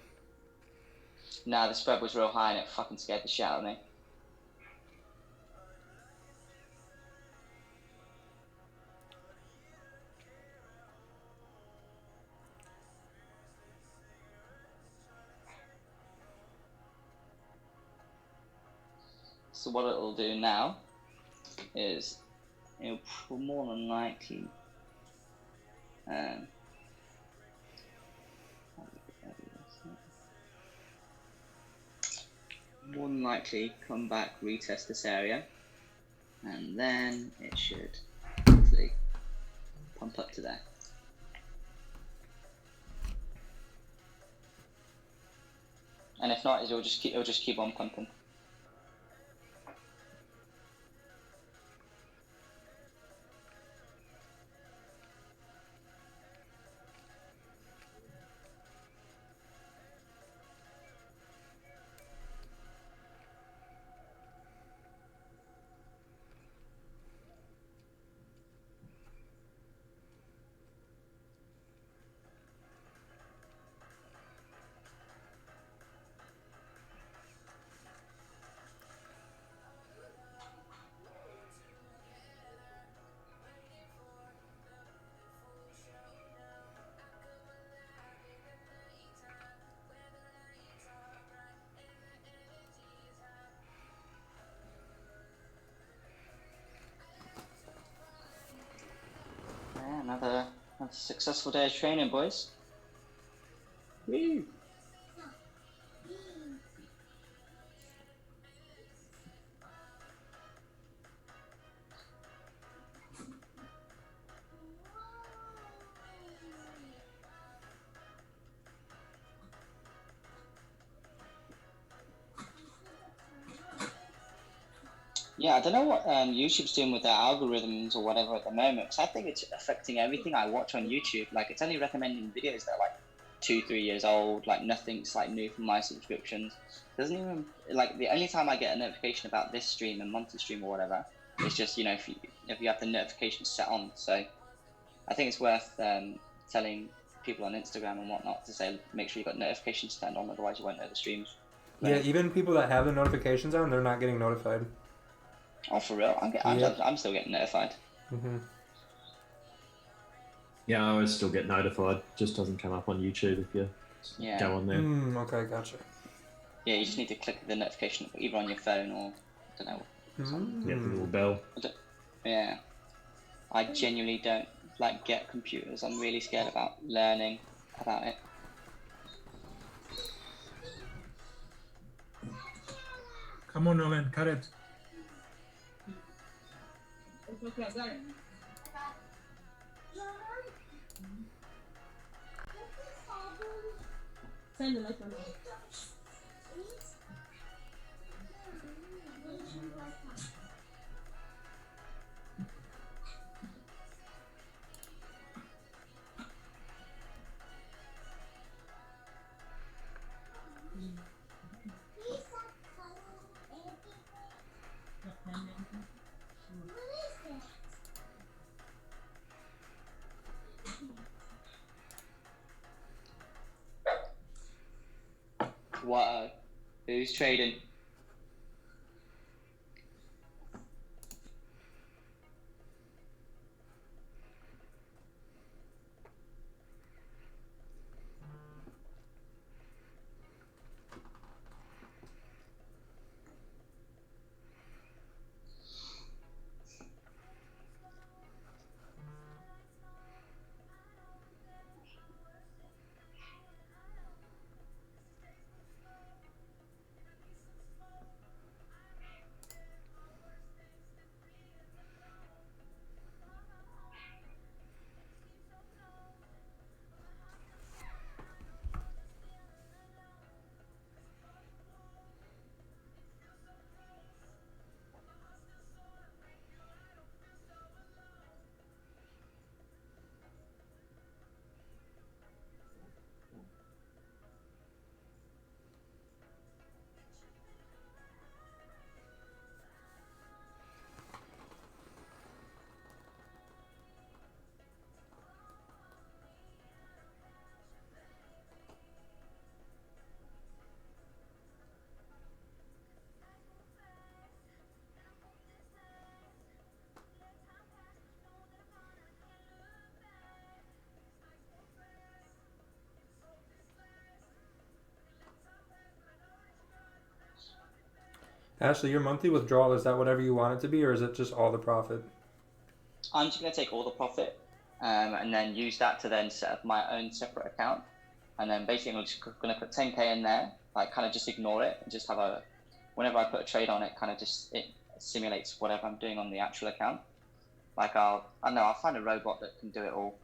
F: Nah, the spread was real high and it fucking scared the shit out of me. So what it'll do now is it'll more than likely come back, retest this area, and then it should hopefully pump up to there. And if not, it'll just keep on pumping. Yeah, another successful day of training, boys. Woo! Yeah, I don't know what YouTube's doing with their algorithms or whatever at the moment, because I think it's affecting everything I watch on YouTube. Like, it's only recommending videos that are like 2-3 years old, like nothing's like new from my subscriptions. Doesn't even, like, the only time I get a notification about this stream and monthly stream or whatever, it's just, you know, if you have the notifications set on. So I think it's worth telling people on Instagram and whatnot to say, make sure you've got notifications turned on, otherwise you won't know the streams.
A: Yeah, even people that have the notifications on, they're not getting notified.
F: Oh, for real? I'm still getting notified.
A: Mm-hmm.
D: Yeah, I always still get notified. Just doesn't come up on YouTube if you go on there.
A: Okay, gotcha.
F: Yeah, you just need to click the notification either on your phone or, I don't know.
D: Get the little bell.
F: Yeah. I genuinely don't get computers. I'm really scared about learning about it.
I: Come on, Nolan, cut it.
J: Okay, got it. Send it like that.
F: What? Who's trading?
A: Ashley, your monthly withdrawal, is that whatever you want it to be, or is it just all the profit?
F: I'm just going to take all the profit and then use that to then set up my own separate account. And then basically I'm just going to put 10K in there, like kind of just ignore it and just have a, whenever I put a trade on it, kind of just, it simulates whatever I'm doing on the actual account. Like I don't know, I'll find a robot that can do it all.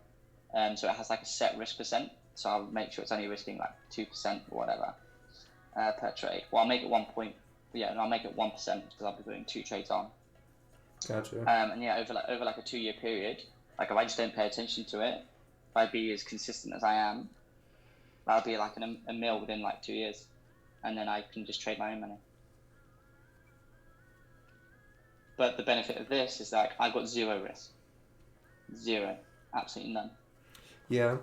F: So it has like a set risk percent. So I'll make sure it's only risking like 2% or whatever per trade. Well, I'll make it 1%, because I'll be putting 2 trades on.
A: Gotcha.
F: And yeah, over like a 2-year period, like if I just don't pay attention to it, if I be as consistent as I am, that'll be like a mil within like 2 years, and then I can just trade my own money. But the benefit of this is that I've got 0 risk, 0, absolutely none.
A: Yeah,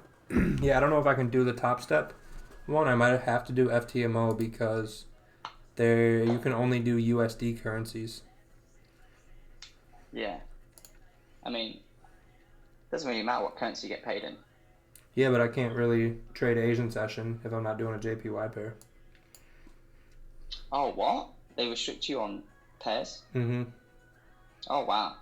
A: yeah. I don't know if I can do the top step. One, I might have to do FTMO because you can only do USD currencies.
F: Yeah, I mean, doesn't really matter what currency you get paid in.
A: Yeah, but I can't really trade Asian session if I'm not doing a JPY pair.
F: Oh, what? They restrict you on pairs?
A: Mm-hmm.
F: Oh, wow.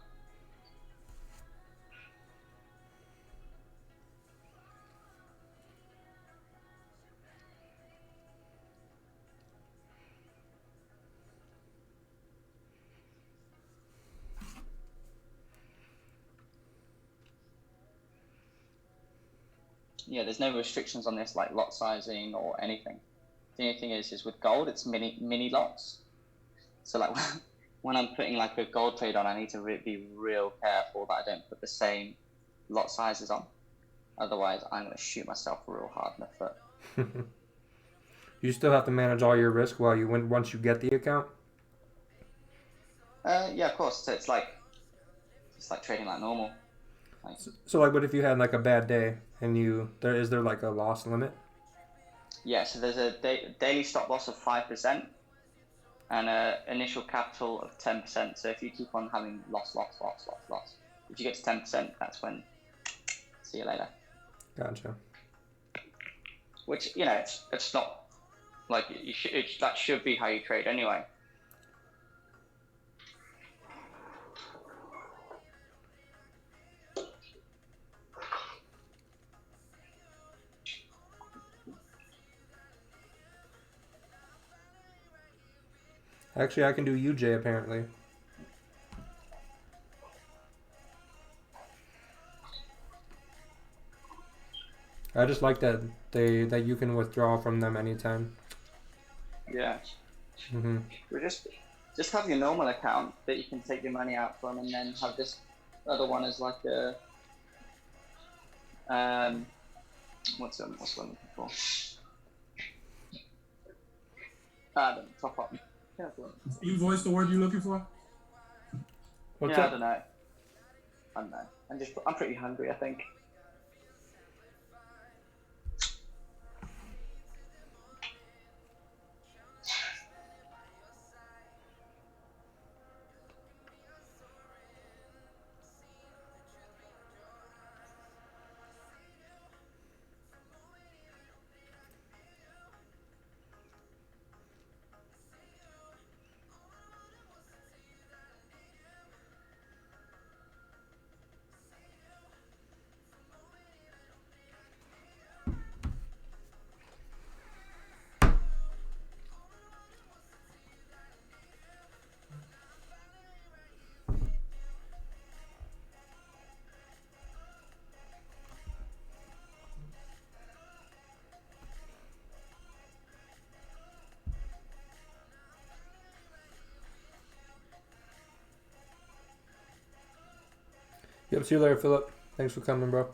F: Yeah, there's no restrictions on this, like lot sizing or anything. The only thing is with gold, it's mini lots. So like when I'm putting like a gold trade on, I need to be real careful that I don't put the same lot sizes on. Otherwise, I'm gonna shoot myself real hard in the foot.
A: You still have to manage all your risk once you get the account.
F: Yeah, of course. So it's like trading like normal. Like,
A: so like, what if you had like a bad day and is there like a loss limit?
F: yeah, so there's a daily stop loss of 5% and an initial capital of 10%. So if you keep on having loss, if you get to 10%, that's when. See you later.
A: Gotcha.
F: Which, you know, it's not like that should be how you trade anyway.
A: Actually, I can do UJ apparently. I just like that that you can withdraw from them anytime.
F: Yeah.
A: Mm-hmm.
F: We just have your normal account that you can take your money out from, and then have this other one as like a what's one I'm looking for? Top up.
I: Invoice the word you're looking for?
A: What's
F: yeah,
A: up?
F: I don't know. I'm pretty hungry, I think.
A: Yep. See you later, Philip. Thanks for coming, bro.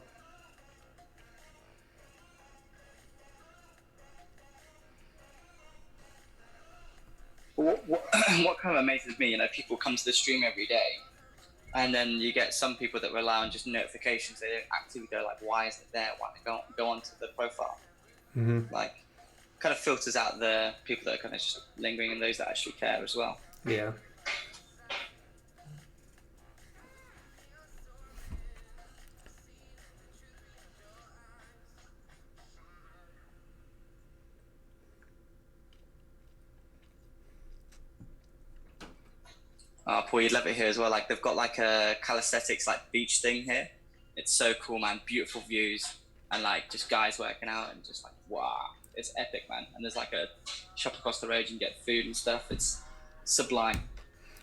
F: What kind of amazes me, people come to the stream every day, and then you get some people that rely on just notifications. They don't actively go like, why is it there? Why don't they go onto the profile?
A: Mm-hmm.
F: Like, kind of filters out the people that are kind of just lingering and those that actually care as well.
A: Yeah.
F: Paul, you'd love it here as well. Like they've got like a calisthenics like beach thing here. It's so cool, man. Beautiful views and like just guys working out and just like wow, it's epic, man. And there's like a shop across the road. You can get food and stuff. It's sublime.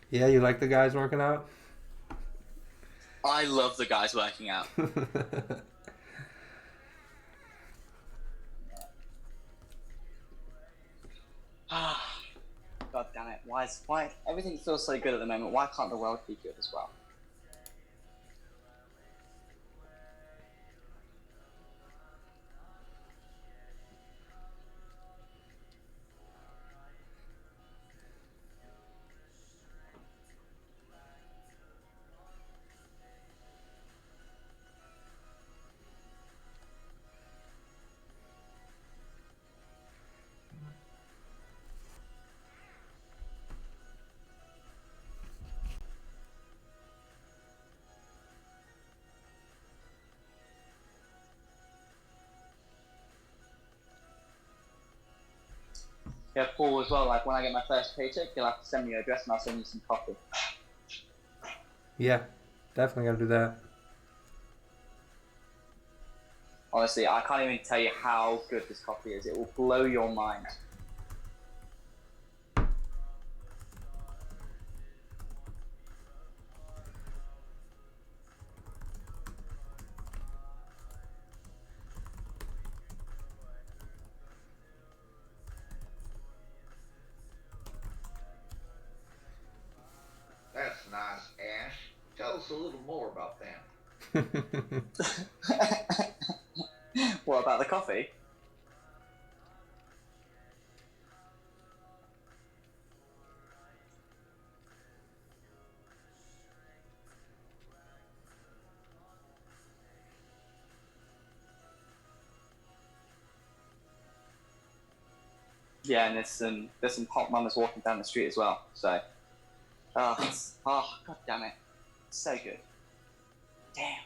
A: Yeah, you like the guys working out?
F: I love the guys working out. God damn it! Why everything feels so good at the moment? Why can't the world be good as well? Yeah, Paul as well. Like when I get my first paycheck, you'll have to send me your address and I'll send you some coffee.
A: Yeah, definitely gotta do that.
F: Honestly, I can't even tell you how good this coffee is. It will blow your mind.
E: That's nice, Ash. Tell us a little more about that.
F: What about the coffee? Yeah, and there's some hot mamas walking down the street as well. So, god damn it, it's so good. Damn.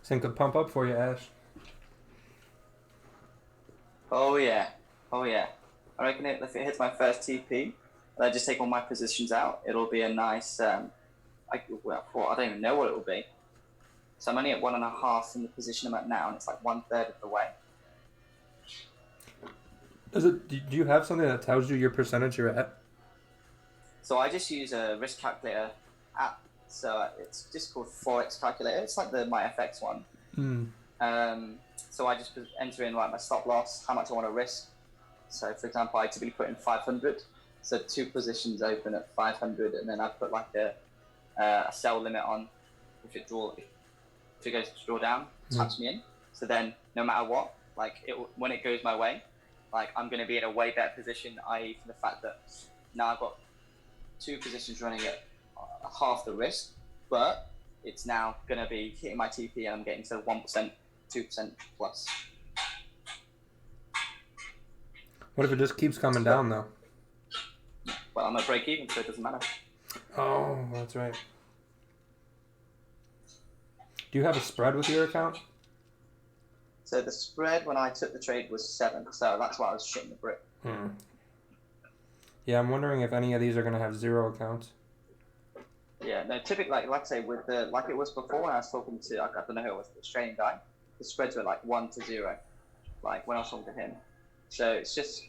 A: Think could pump up for you, Ash.
F: Oh yeah, oh yeah. I reckon if it hits my first TP, and I just take all my positions out, it'll be a nice. I don't even know what it will be. So I'm only at 1.5 in the position I'm at now, and it's like 1/3 of the way.
A: Do you have something that tells you your percentage you're at?
F: So I just use a risk calculator app. So it's just called Forex calculator. It's like the MyFX one. So I just enter in like my stop loss, how much I want to risk. So for example, I typically put in 500. So 2 positions open at 500, and then I put like a sell limit on if it goes to draw down, taps me in. So then no matter what, like when it goes my way, like I'm going to be in a way better position, i.e. for the fact that now I've got 2 positions running at half the risk, but it's now going to be hitting my TP and I'm getting to 1%, 2% plus.
A: What if it just keeps coming down though?
F: Well, I'm at break even, so it doesn't matter.
A: Oh, that's right. Do you have a spread with your account?
F: So the spread when I took the trade was 7, so that's why I was shitting the brick.
A: Yeah, I'm wondering if any of these are going to have 0 accounts.
F: Yeah, no, typically, like I say, with like it was before when I was talking to, I don't know who it was, the Australian guy, the spreads were like 1 to 0, like when I was talking to him. So it's just,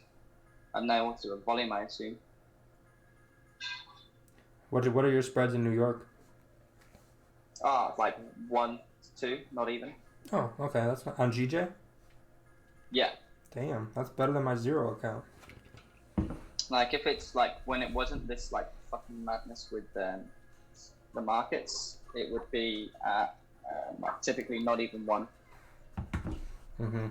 F: I don't know, what's the volume, I assume.
A: What are your spreads in New York?
F: Like 1 to 2, not even.
A: Oh, okay, that's not, on GJ?
F: Yeah.
A: Damn, that's better than my 0 account.
F: Like if it's like when it wasn't this like fucking madness with the markets, it would be at like typically not even one.
A: Mm-hmm.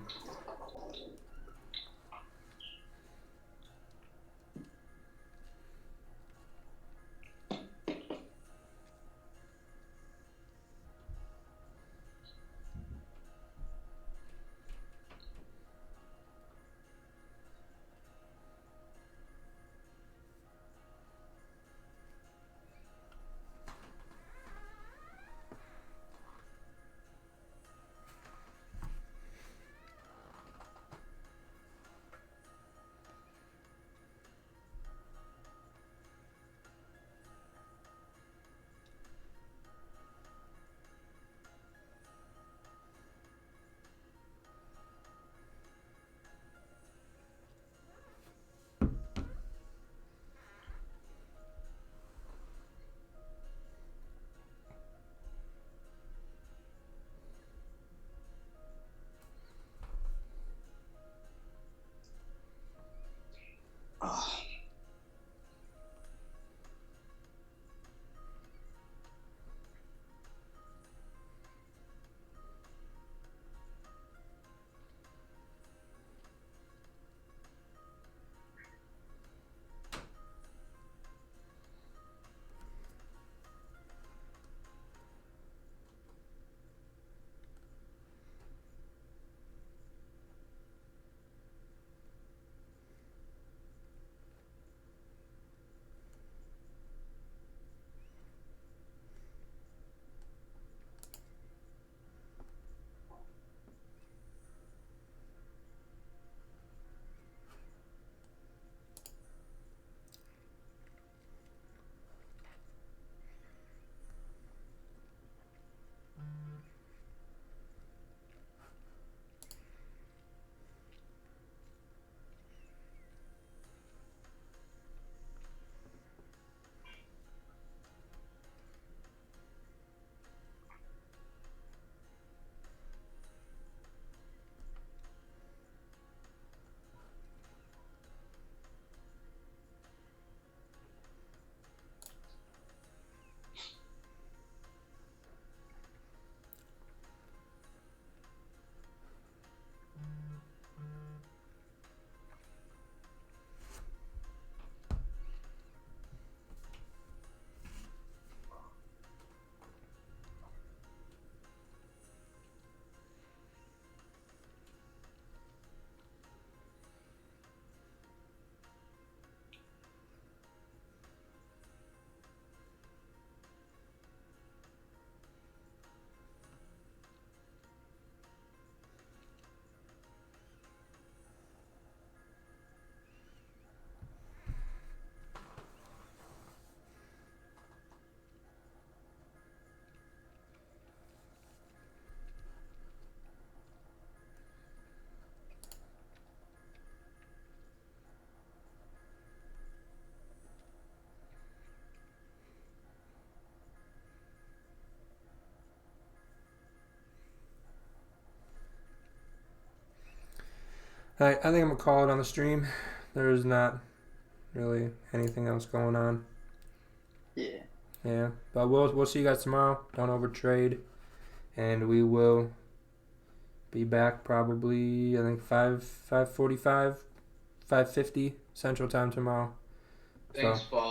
A: I think I'm gonna call it on the stream. There's not really anything else going on.
F: Yeah.
A: Yeah, but we'll see you guys tomorrow. Don't overtrade, and we will be back probably I think 5:45, 5:50 Central Time tomorrow.
G: Thanks,
A: So,
G: Paul.